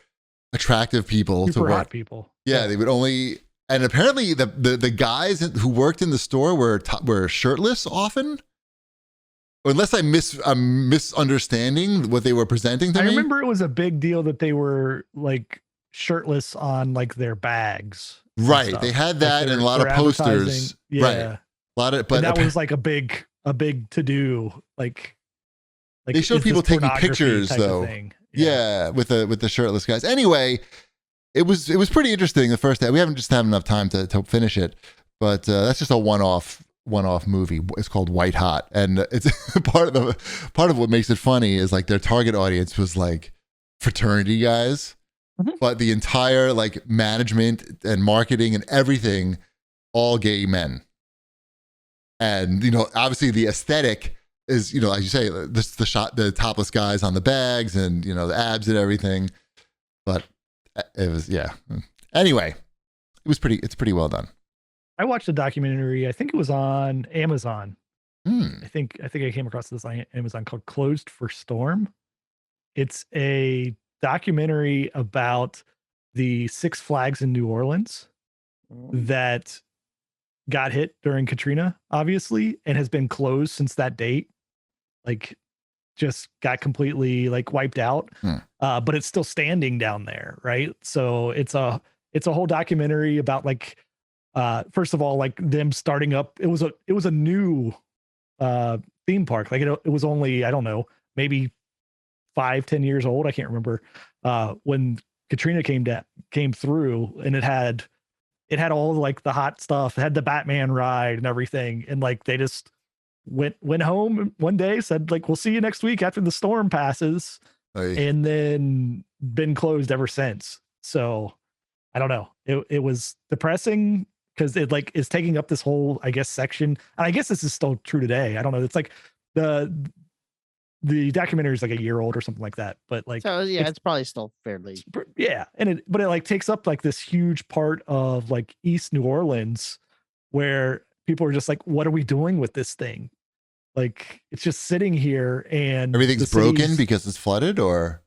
attractive people to work. Hot people. Yeah, they would only. And apparently, the guys who worked in the store were shirtless often. Unless I'm misunderstanding what they were presenting to me. I remember it was a big deal that they were like shirtless on like their bags. Right, they had that and a lot of posters. Yeah, right. A lot of, but that was like a big to do. Like they showed people taking pictures though. Yeah, with the shirtless guys. Anyway. It was pretty interesting the first day. We haven't just had enough time to finish it, but that's just a one-off movie. It's called White Hot, and it's part of what makes it funny is like their target audience was like fraternity guys, but the entire like management and marketing and everything, all gay men. And obviously the aesthetic is as you say, the topless guys on the bags and the abs and everything, but. It was Anyway, it's pretty well done. I watched a documentary. I think it was on Amazon. I think I came across this on Amazon called "Closed for Storm." It's a documentary about the Six Flags in New Orleans that got hit during Katrina, obviously, and has been closed since that date. Like. Just got completely like wiped out, but it's still standing down there, right? So it's a whole documentary about like, first of all, like them starting up. It was a new theme park. Like it was only, I don't know, maybe 5-10 years old. I can't remember when Katrina came through, and it had all like the hot stuff. It had the Batman ride and everything, and like they just. Went home one day, said like we'll see you next week after the storm passes, and then been closed ever since. So I don't know. It was depressing because it like is taking up this whole, I guess, section. And I guess this is still true today. I don't know. It's like the the documentary is like a year old or something like that. But like, so yeah, it's probably still fairly. Yeah. But it like takes up like this huge part of like East New Orleans where people are just like, what are we doing with this thing? Like, it's just sitting here and everything's broken because it's flooded, or?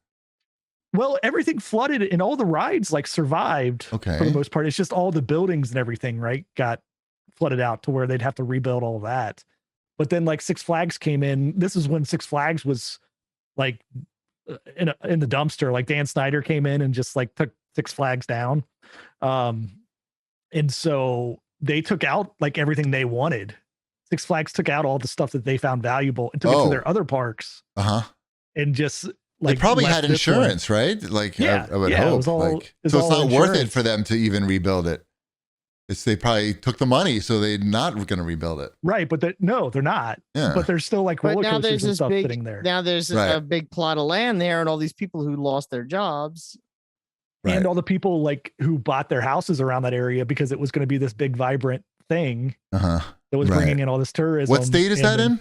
Well, everything flooded and all the rides like survived for the most part. It's just all the buildings and everything, right, got flooded out to where they'd have to rebuild all of that. But then like Six Flags came in. This is when Six Flags was like in the dumpster. Like Dan Snyder came in and just like took Six Flags down. And so they took out like everything they wanted. Six Flags took out all the stuff that they found valuable and took it to their other parks. And just like they probably had insurance, right? Like yeah, I would hope. So it's not worth it for them to even rebuild it. They probably took the money, so they're not going to rebuild it. Right, but no, they're not. Yeah. But there's still like roller coasters and stuff sitting there. Now there's a big plot of land there, and all these people who lost their jobs. Right. And all the people like who bought their houses around that area because it was going to be this big vibrant thing that was bringing in all this tourism. What state is that in?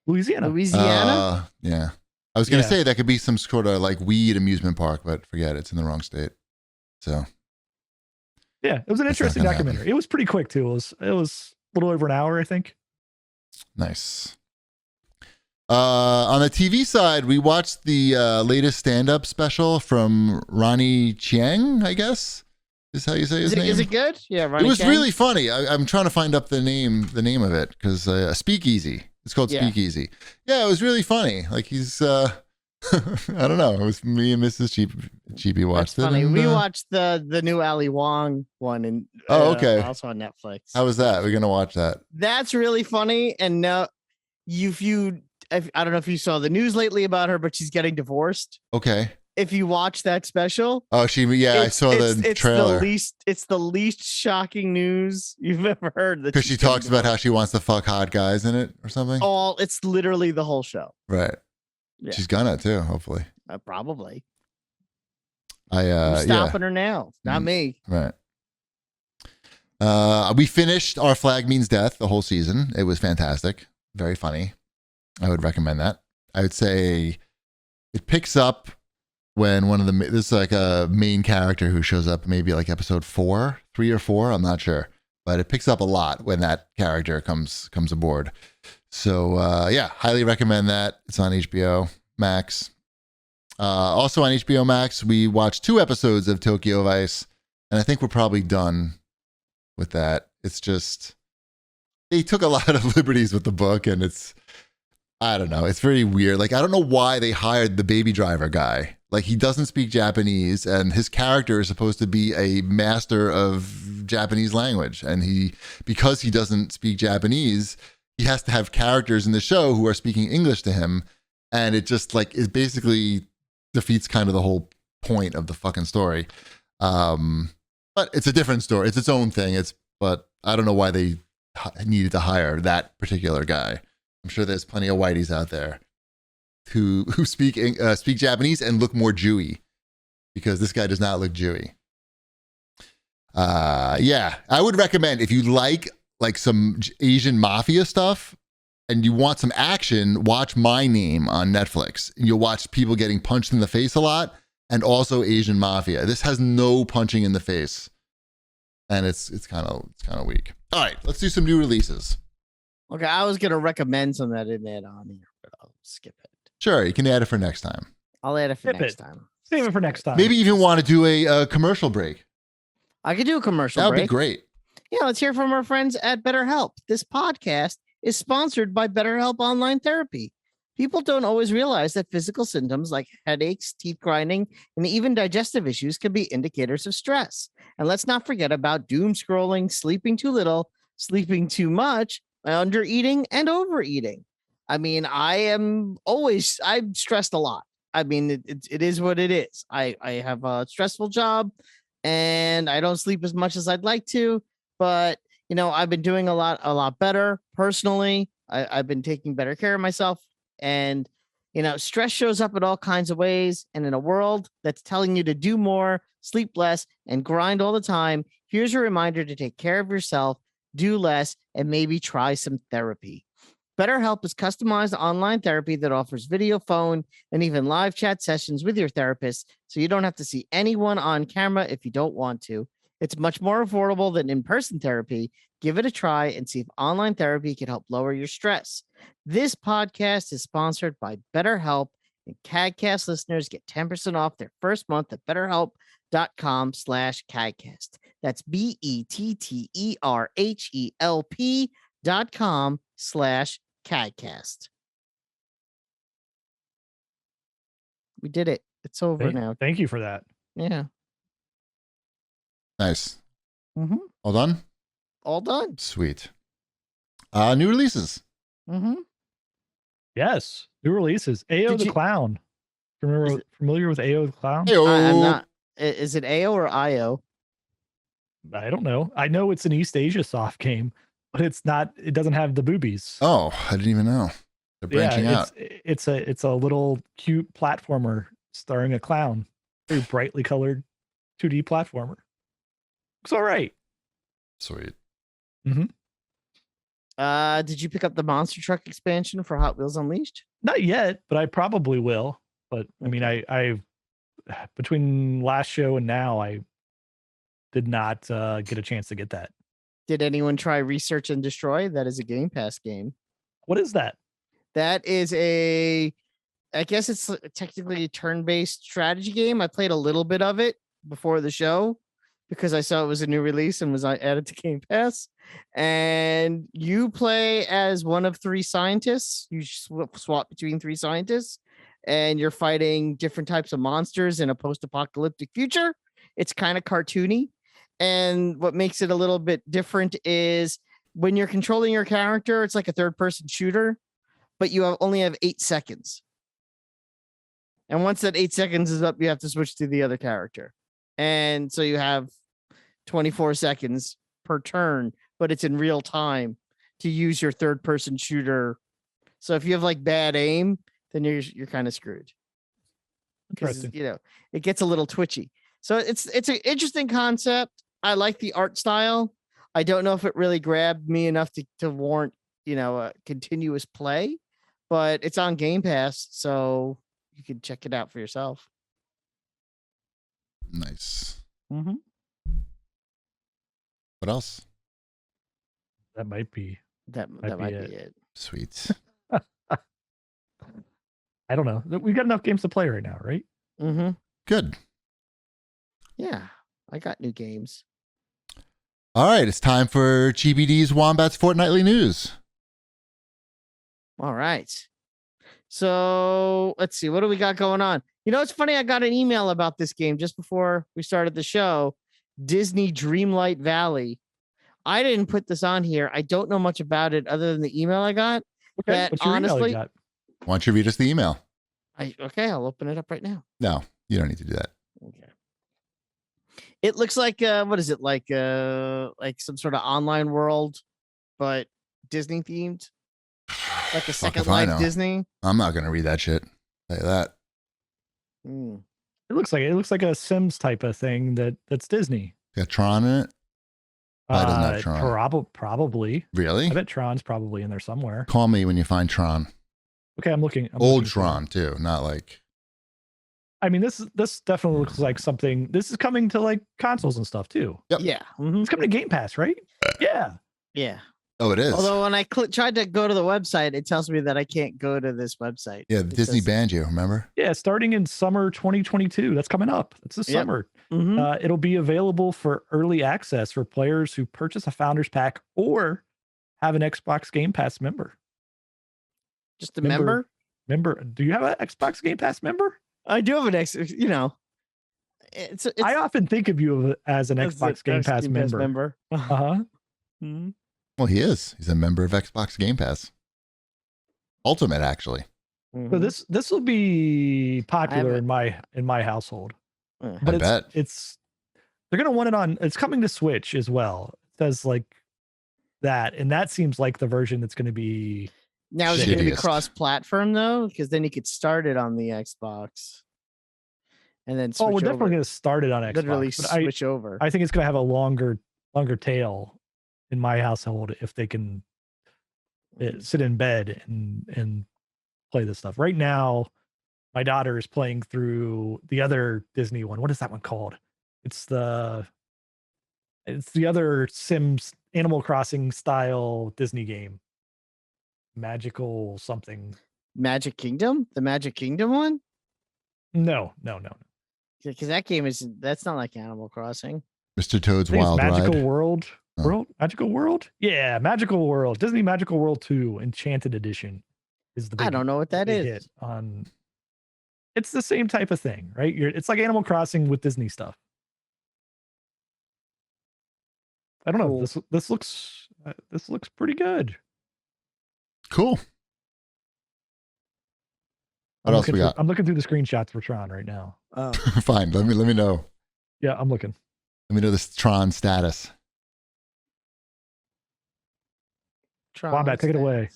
Louisiana. Yeah. I was going to say that could be some sort of like weed amusement park, but forget it. It's in the wrong state. So. Yeah, it was an interesting documentary. It was pretty quick too. It was a little over an hour, I think. Nice. On the TV side, we watched the latest stand-up special from Ronnie Chieng, I guess is how you say his name. Is it good? Yeah, Ronnie It was Chieng? really funny. I'm trying to find up the name of it because Speakeasy. It's called Speakeasy. Yeah, it was really funny. Like he's, I don't know. It was me and Mrs. Cheapy watched it. Funny. We watched the new Ali Wong one, and okay, also on Netflix. How was that? We're gonna watch that. That's really funny. And I don't know if you saw the news lately about her, but she's getting divorced. Okay. If you watch that special, I saw the trailer. It's the least shocking news you've ever heard. Because she talks about how she wants to fuck hot guys in it or something. It's literally the whole show. Right. Yeah. She's gonna too, hopefully. Probably. I'm stopping her now. Not me. Right. We finished Our Flag Means Death, the whole season. It was fantastic. Very funny. I would recommend that. I would say it picks up when this is like a main character who shows up maybe like episode 3 or 4. I'm not sure, but it picks up a lot when that character comes aboard. So highly recommend that. It's on HBO Max. Also on HBO Max, we watched 2 episodes of Tokyo Vice, and I think we're probably done with that. It's just they took a lot of liberties with the book, and I don't know. It's very weird. Like, I don't know why they hired the Baby Driver guy. Like, he doesn't speak Japanese, and his character is supposed to be a master of Japanese language. And because he doesn't speak Japanese, he has to have characters in the show who are speaking English to him. And it just like, it basically defeats kind of the whole point of the fucking story. But it's a different story. It's its own thing. But I don't know why they needed to hire that particular guy. I'm sure there's plenty of whiteys out there who speak Japanese and look more Jewy, because this guy does not look Jewy. I would recommend, if you like some Asian mafia stuff and you want some action, watch My Name on Netflix. You'll watch people getting punched in the face a lot, and also Asian mafia. This has no punching in the face, and it's kind of weak. All right, let's do some new releases. Okay, I was gonna recommend some that I didn't add on here, but I'll skip it. Sure, you can add it for next time. I'll add it for next time. Save it for next time. Maybe even want to do a commercial break. I could do a commercial break. That would be great. Yeah, let's hear from our friends at BetterHelp. This podcast is sponsored by BetterHelp Online Therapy. People don't always realize that physical symptoms like headaches, teeth grinding, and even digestive issues can be indicators of stress. And let's not forget about doom scrolling, sleeping too little, sleeping too much, under eating, and overeating. I mean, I'm stressed a lot. I mean, it is what it is. I have a stressful job, and I don't sleep as much as I'd like to, but I've been doing a lot better personally. I've been taking better care of myself, and stress shows up in all kinds of ways. And in a world that's telling you to do more, sleep less, and grind all the time, here's a reminder to take care of yourself, do less, and maybe try some therapy. BetterHelp is customized online therapy that offers video, phone, and even live chat sessions with your therapist, so you don't have to see anyone on camera if you don't want to. It's much more affordable than in-person therapy. Give it a try and see if online therapy can help lower your stress. This podcast is sponsored by BetterHelp, and CAGcast listeners get 10% off their first month at BetterHelp.com/CAGcast. That's BetterHelp.com/CAGcast. We did it. It's over now. Thank you for that. Yeah. Nice. Mm-hmm. All done? All done. Sweet. New releases. Mm-hmm. Yes. New releases. Ao the Clown. Familiar with Ao the Clown? I'm not. Is it AO or IO? I don't know. I know it's an East Asia soft game, but it's not. It doesn't have the boobies. Oh, I didn't even know. They're branching out. It's a little cute platformer starring a clown. Very brightly colored 2D platformer. It's all right. Sweet. Mm-hmm. Did you pick up the Monster Truck expansion for Hot Wheels Unleashed? Not yet, but I probably will. But I mean, I between last show and now, I did not get a chance to get that. Did anyone try Research and Destroy? That is a Game Pass game. What is that? That is I guess it's technically a turn-based strategy game. I played a little bit of it before the show because I saw it was a new release and was added to Game Pass. And you play as one of three scientists. You swap between three scientists, and you're fighting different types of monsters in a post-apocalyptic future. It's kind of cartoony. And what makes it a little bit different is when you're controlling your character, it's like a third-person shooter, but you only have 8 seconds. And once that 8 seconds is up, you have to switch to the other character. And so you have 24 seconds per turn, but it's in real time to use your third-person shooter. So if you have like bad aim, then you're kind of screwed. Because it gets a little twitchy. So it's an interesting concept. I like the art style. I don't know if it really grabbed me enough to warrant, a continuous play, but it's on Game Pass, so you can check it out for yourself. Nice. Mm-hmm. What else? That might be. That might be it. Sweet. I don't know. We've got enough games to play right now, right? Mm-hmm. Good. Yeah, I got new games. All right, it's time for GBD's Wombat's Fortnightly News. All right. So let's see. What do we got going on? It's funny. I got an email about this game just before we started the show. Disney Dreamlight Valley. I didn't put this on here. I don't know much about it other than the email I got. Okay, what's your email you got? Why don't you read us the email? I'll open it up right now. No, you don't need to do that. Okay. It looks like what is it like some sort of online world, but Disney themed, like a Second Life Disney. I'm not gonna read that shit. Tell you that. It looks like a Sims type of thing that's Disney. Got Tron in it. I don't know Tron. Probably. Really? I bet Tron's probably in there somewhere. Call me when you find Tron. Okay, I'm looking. Old Tron too, not like. I mean, this definitely looks like something. This is coming to like consoles and stuff too. Yep. Yeah. Mm-hmm. It's coming to Game Pass, right? Yeah. Yeah. Oh, it is. Although when I tried to go to the website, it tells me that I can't go to this website. Yeah, Disney banned you, remember? Yeah, starting in summer 2022. That's coming up. It's the summer. Mm-hmm. It'll be available for early access for players who purchase a Founders Pack or have an Xbox Game Pass member. Just a member? Member. Do you have an Xbox Game Pass member? I do have an it's I often think of you as an Xbox Game Pass member. Uh-huh. Mm-hmm. Well, he is. He's a member of Xbox Game Pass. Ultimate, actually. So this will be popular in my household. But I bet they're gonna want it on. It's coming to Switch as well. It says like that, and that seems like the version that's going to be. Now is it going to be cross-platform though? Because then you could start it on the Xbox, and then switch we're definitely going to start it on Xbox. Literally switch over. I think it's going to have a longer tail in my household if they can sit in bed and play this stuff. Right now, my daughter is playing through the other Disney one. What is that one called? It's the other Sims Animal Crossing style Disney game. Magical something. Magic Kingdom? The Magic Kingdom one? No. Because that game that's not like Animal Crossing. Mr. Toad's Wild Magical Ride. World. Magical World? Yeah, Magical World. Disney Magical World 2 Enchanted Edition is the big, I don't know what that is. hit on. It's the same type of thing, right? It's like Animal Crossing with Disney stuff. I don't know. Cool. This looks pretty good. Cool. What else we got? I'm looking through the screenshots for Tron right now. Oh. Fine. Let me know. Yeah, I'm looking. Let me know the Tron status. Wombat, take it away.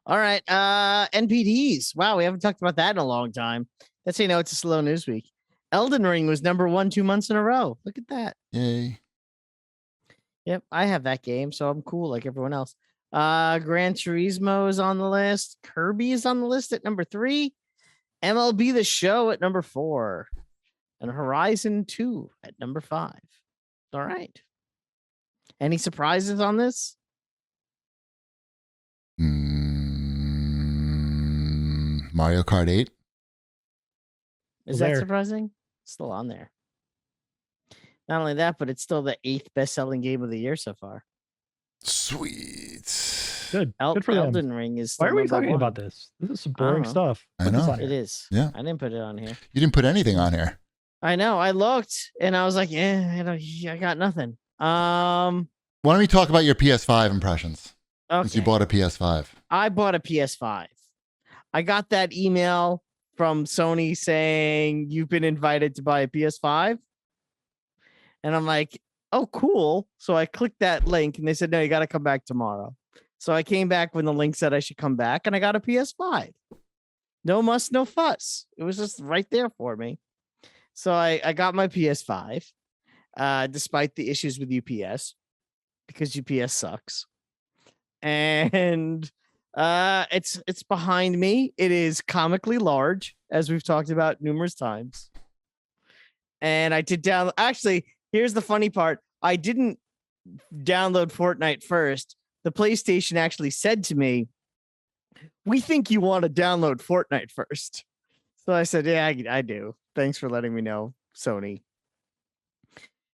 All right. NPDs. Wow, we haven't talked about that in a long time. That's how you know it's a slow news week. Elden Ring was number 1 2 months in a row. Look at that. Yay. Yep, I have that game, so I'm cool like everyone else. Gran Turismo is on the list. Kirby is on the list at number 3. MLB The Show at number 4. And Horizon 2 at number 5. All right. Any surprises on this? Mario Kart 8. Is that surprising? Still on there. Not only that, but it's still the 8th best-selling game of the year so far. Sweet. Good. Good for Elden them. Ring is. Why are we talking about this? This is some boring stuff. I know. It is. Yeah. I didn't put it on here. You didn't put anything on here. I know. I looked and I was like, I got nothing. Why don't we talk about your PS5 impressions? Okay. Since you bought a PS5. I bought a PS5. I got that email from Sony saying you've been invited to buy a PS5. And I'm like, oh, cool. So I clicked that link and they said, no, you got to come back tomorrow. So I came back when the link said I should come back and I got a PS5. No muss, no fuss. It was just right there for me. So I got my PS5, despite the issues with UPS, because UPS sucks. And it's behind me. It is comically large, as we've talked about numerous times. And I did download. Actually, here's the funny part. I didn't download Fortnite first. The PlayStation actually said to me, we think you want to download Fortnite first. So I said, yeah, I do. Thanks for letting me know, Sony.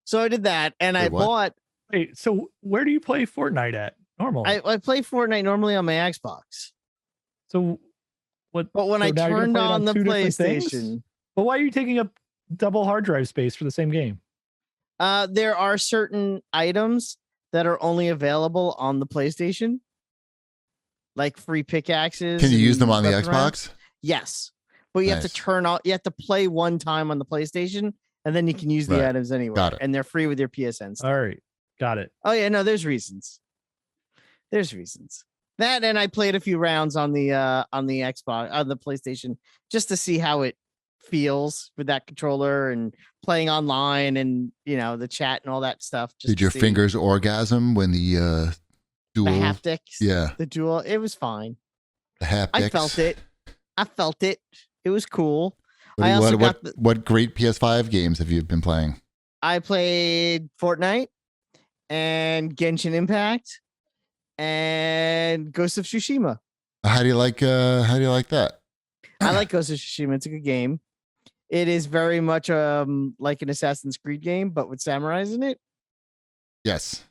So I did that, and I bought. Wait, so where do you play Fortnite at? Normal. I play Fortnite normally on my Xbox. So what? But when I turned on the PlayStation, but why are you taking up double hard drive space for the same game? There are certain items that are only available on the PlayStation, like free pickaxes. Can you use them on the Xbox? Yes, but you have to turn on. You have to play one time on the PlayStation, and then you can use the items anywhere. And they're free with your PSN stuff. All right, got it. Oh yeah, no, there's reasons. There's reasons. That, and I played a few rounds on the Xbox, on the PlayStation, just to see how it feels with that controller and playing online and the chat and all that stuff. Just did your fingers orgasm when the dual? The haptics? Yeah, the dual. It was fine. The haptics. I felt it. It was cool. What great PS5 games have you been playing? I played Fortnite and Genshin Impact and Ghost of Tsushima. How do you like that? I like Ghost of Tsushima. It's a good game. It is very much like an Assassin's Creed game, but with samurais in it. Yes.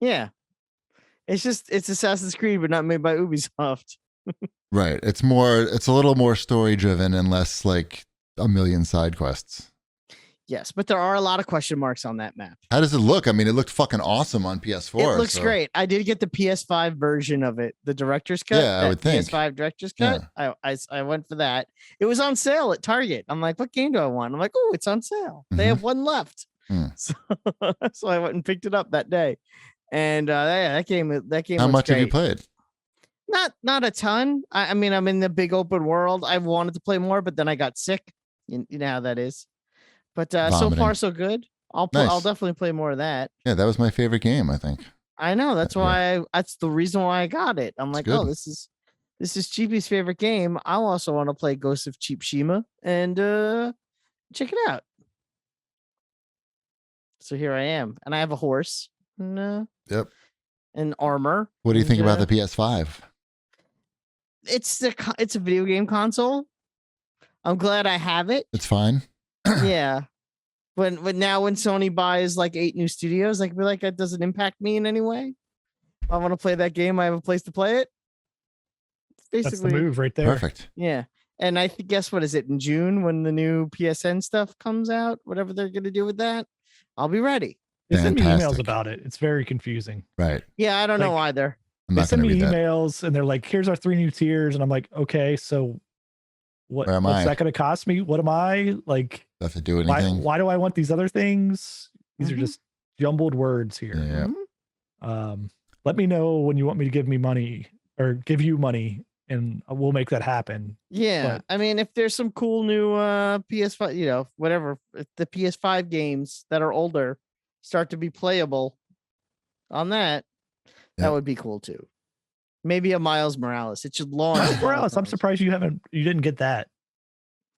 Yeah. It's Assassin's Creed, but not made by Ubisoft. Right. It's a little more story driven and less like a million side quests. Yes, but there are a lot of question marks on that map. How does it look? I mean, it looked fucking awesome on PS4. It looks great. I did get the PS5 version of it, the director's cut. Yeah, I would think. PS5 director's cut. Yeah. I went for that. It was on sale at Target. I'm like, what game do I want? I'm like, oh, it's on sale. They have one left. So I went and picked it up that day. And that game. How much great. have you played? Not a ton. I mean, I'm in the big open world. I wanted to play more, but then I got sick. You know how that is. But so far so good. I'll definitely play more of that. Yeah, that was my favorite game, I think. I know. That's why. That's the reason why I got it. I'm like, good. oh, this is Chibi's favorite game. I also want to play Ghost of Tsushima and check it out. So here I am, and I have a horse. And, yep. And armor. What do you think about the PS5? It's a video game console. I'm glad I have it. It's fine. Yeah. When now when Sony buys like 8 new studios, I can be like, that doesn't impact me in any way. If I want to play that game, I have a place to play it. It's basically that's the move right there. Perfect. Yeah. And I think, guess what is it, in June when the new PSN stuff comes out, whatever they're going to do with that, I'll be ready. They send me emails about it. It's very confusing. Right. Yeah, I don't know either. They send me emails and they're like, here's our 3 new tiers. And I'm like, okay, so what's that going to cost me? What am I like? Have to do anything? Why do I want these other things? These are just jumbled words here. Yeah. Let me know when you want me to give me money or give you money, and we'll make that happen. Yeah. But, I mean, if there's some cool new PS5, whatever, if the PS5 games that are older start to be playable on that, that would be cool too. Maybe a Miles Morales. It should launch. Morales. I'm surprised you didn't get that.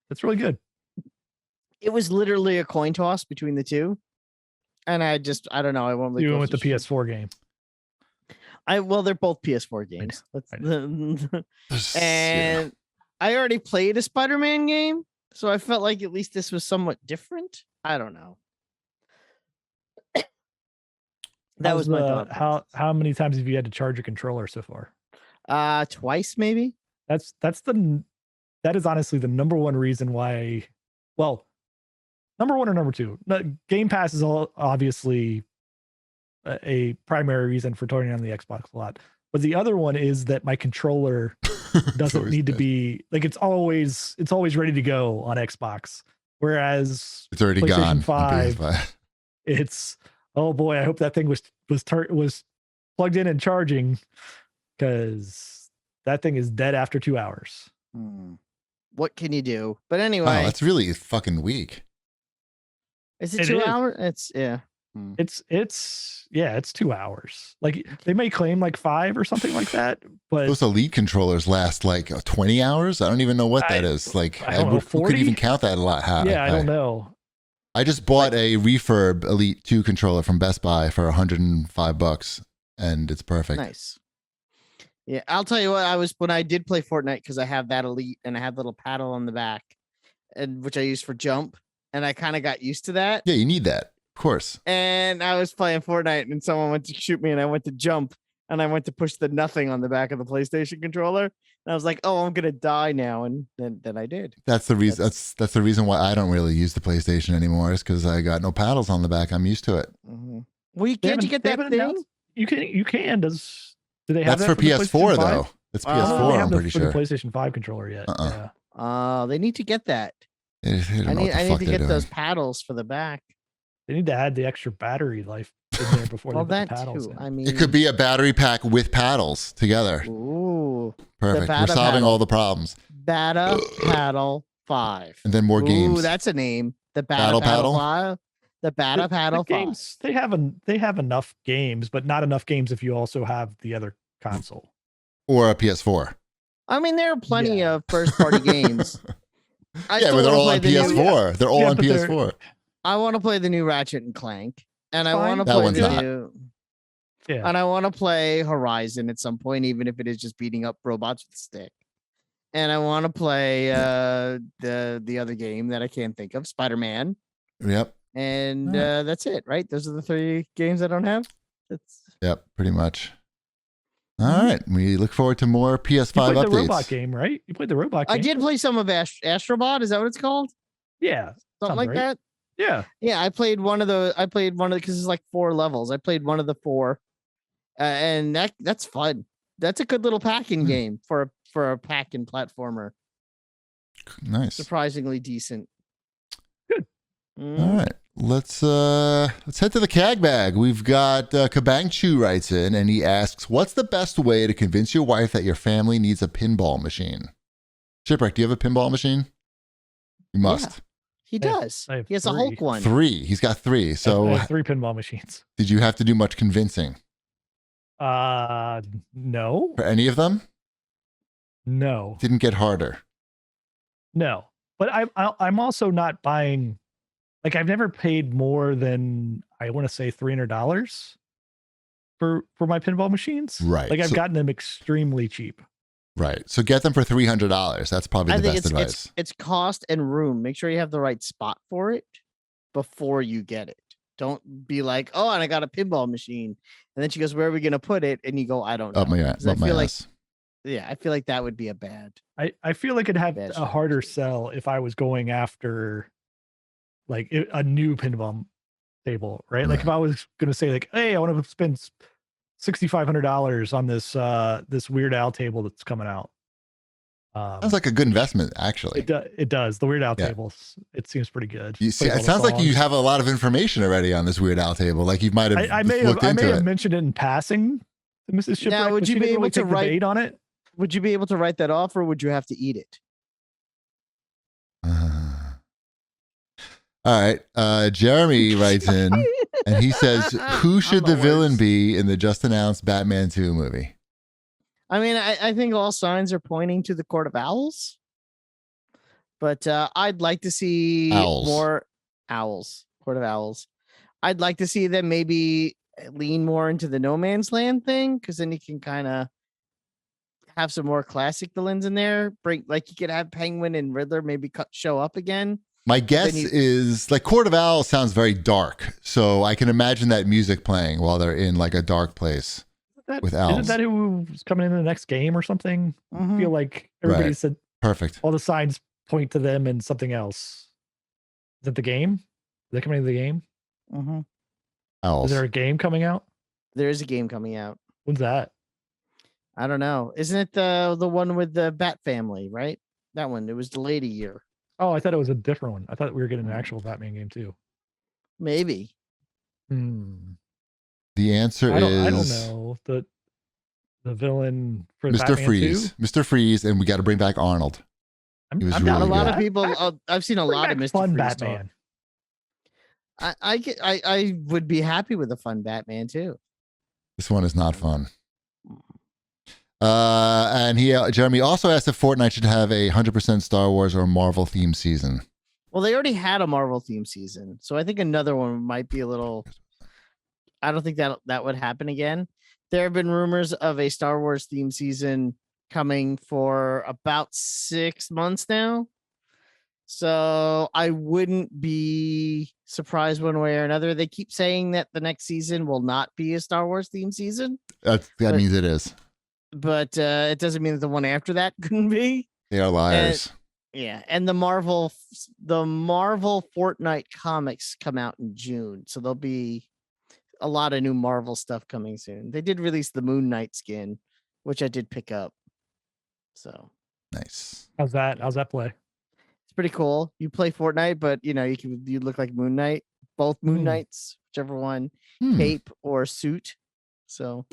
That's really good. It was literally a coin toss between the two. And I don't know. I won't. You went with the PS4 game. Well, they're both PS4 games. And I already played a Spider-Man game, so I felt like at least this was somewhat different. I don't know. That was my thought. How many times have you had to charge a controller so far? Twice, maybe. That is honestly the number one reason why. Well, number one or number two. Game Pass is obviously a primary reason for turning on the Xbox a lot, but the other one is that my controller doesn't need to be like it's always ready to go on Xbox, whereas it's already PlayStation gone. 5, it's oh boy, I hope that thing was plugged in and charging, because that thing is dead after 2 hours. What can you do? But anyway, wow, that's really fucking weak. Is it 2 hours? It's It's 2 hours. Like they may claim like 5 or something like that, but those Elite controllers last like 20 hours. I don't even know what that is. Like who could even count that a lot high? Yeah, I don't know. I just bought a refurb Elite 2 controller from Best Buy for $105, and it's perfect. Nice. Yeah, I'll tell you what. When I did play Fortnite, because I have that Elite and I have the little paddle on the back, and which I use for jump, and I kind of got used to that. Yeah, you need that. Of course. And I was playing Fortnite and someone went to shoot me and I went to jump and I went to push the nothing on the back of the PlayStation controller. And I was like, oh, I'm going to die now. And then I did. That's the reason. That's the reason why I don't really use the PlayStation anymore, is because I got no paddles on the back. I'm used to it. Mm-hmm. Well, can't you get that thing? You can. Do they have that's that for PS4 though? It's PS4. I'm pretty sure. The PlayStation 5 controller yet. They need to get that. I need to get those paddles for the back. They need to add the extra battery life in there before they put the paddles in. I mean, it could be a battery pack with paddles together. Ooh, perfect. We're solving all the problems. Bata Paddle 5, and then more games. Ooh, that's a name. The Bata Paddle 5. The Bata Paddle 5. Games, they have enough games, but not enough games if you also have the other console or a PS4. I mean, there are plenty of first-party games. But they're all on PS4. They're all on PS4. I want to play the new Ratchet and Clank, and I want to play the new. Yeah. And I want to play Horizon at some point, even if it is just beating up robots with a stick. And I want to play the other game that I can't think of, Spider-Man. Yep. And that's it, right? Those are the 3 games I don't have. Yep, pretty much. All right. We look forward to more PS5 updates. You played the robot game, right? You played the robot game. I did play some of Astrobot. Is that what it's called? Yeah. Something like that? Yeah. Yeah, I played one of the because it's like 4 levels. I played one of the 4. And that's fun. That's a good little packing game for a pack-in platformer. Nice. Surprisingly decent. Good. All right. Let's head to the CAG bag. We've got Kabang Chu writes in and he asks, what's the best way to convince your wife that your family needs a pinball machine? Shipwreck, do you have a pinball machine? You must. Yeah, he does. He has 3. a Hulk one. 3. He's got 3. So I have 3 pinball machines. Did you have to do much convincing? No. For any of them? No. Didn't get harder. No. But I'm also not buying. Like, I've never paid more than, I want to say, $300 for my pinball machines. Right. Like, I've gotten them extremely cheap. Right. So get them for $300. That's probably the best advice. It's cost and room. Make sure you have the right spot for it before you get it. Don't be like, oh, and I got a pinball machine. And then she goes, where are we going to put it? And you go, I don't know. Up my ass. Yeah, I feel like that would be a bad. I feel like it'd have a harder sell if I was going after like a new pinball table, right? Like if I was going to say like, hey, I want to spend $6,500 on this Weird Al table that's coming out. Sounds like a good investment, actually. It does. The Weird Al tables, it seems pretty good. You see, it sounds like you have a lot of information already on this Weird Al table. Like you might have. I may have mentioned it in passing to Mrs. Shipwreck. Now, would you be able to write on it? Would you be able to write that off, or would you have to eat it? All right. Jeremy writes in, and he says, "Who should the villain be in the just announced Batman 2 movie?" I mean, I think all signs are pointing to the Court of Owls, but I'd like to see more owls. Court of Owls. I'd like to see them maybe lean more into the No Man's Land thing, because then you can kind of have some more classic villains in there. You could have Penguin and Riddler maybe show up again. My guess is like Court of Owls sounds very dark, so I can imagine that music playing while they're in like a dark place. With owls. Isn't that who's coming in the next game or something? I feel like everybody said perfect. All the signs point to them and something else. Is it the game? Are they coming to the game? Mm-hmm. Owls. Is there a game coming out? There is a game coming out. When's that? I don't know. Isn't it the one with the Bat family, right? That one. It was delayed a year. Oh, I thought it was a different one. I thought we were getting an actual Batman game too. Maybe. The answer is I don't know. The villain for Mr. Batman Freeze. 2? Mr. Freeze, and we got to bring back Arnold. I've seen a lot of Mr. Fun Freeze Batman. I would be happy with a fun Batman too. This one is not fun. And Jeremy also asked if Fortnite should have a 100% Star Wars or Marvel themed season. Well, they already had a Marvel themed season, so I think another one might be a little. I don't think that would happen again. There have been rumors of a Star Wars themed season coming for about 6 months now. So I wouldn't be surprised one way or another. They keep saying that the next season will not be a Star Wars themed season. That means it is. But it doesn't mean that the one after that couldn't be. They are liars. And the Marvel Fortnite comics come out in June. So there'll be a lot of new Marvel stuff coming soon. They did release the Moon Knight skin, which I did pick up. So nice. How's that play? It's pretty cool. You play Fortnite, but you look like Moon Knight. Both Moon Knights, whichever one, cape or suit. So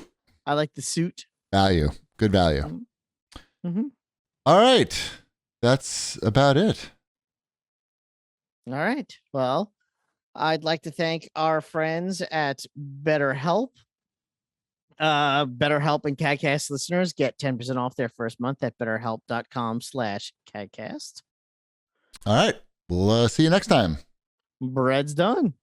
I like the suit. Value. Good value. Mm-hmm. All right. That's about it. All right. Well, I'd like to thank our friends at BetterHelp. BetterHelp and CAGcast listeners get 10% off their first month at betterhelp.com/CAGcast. All right. We'll see you next time. Bread's done.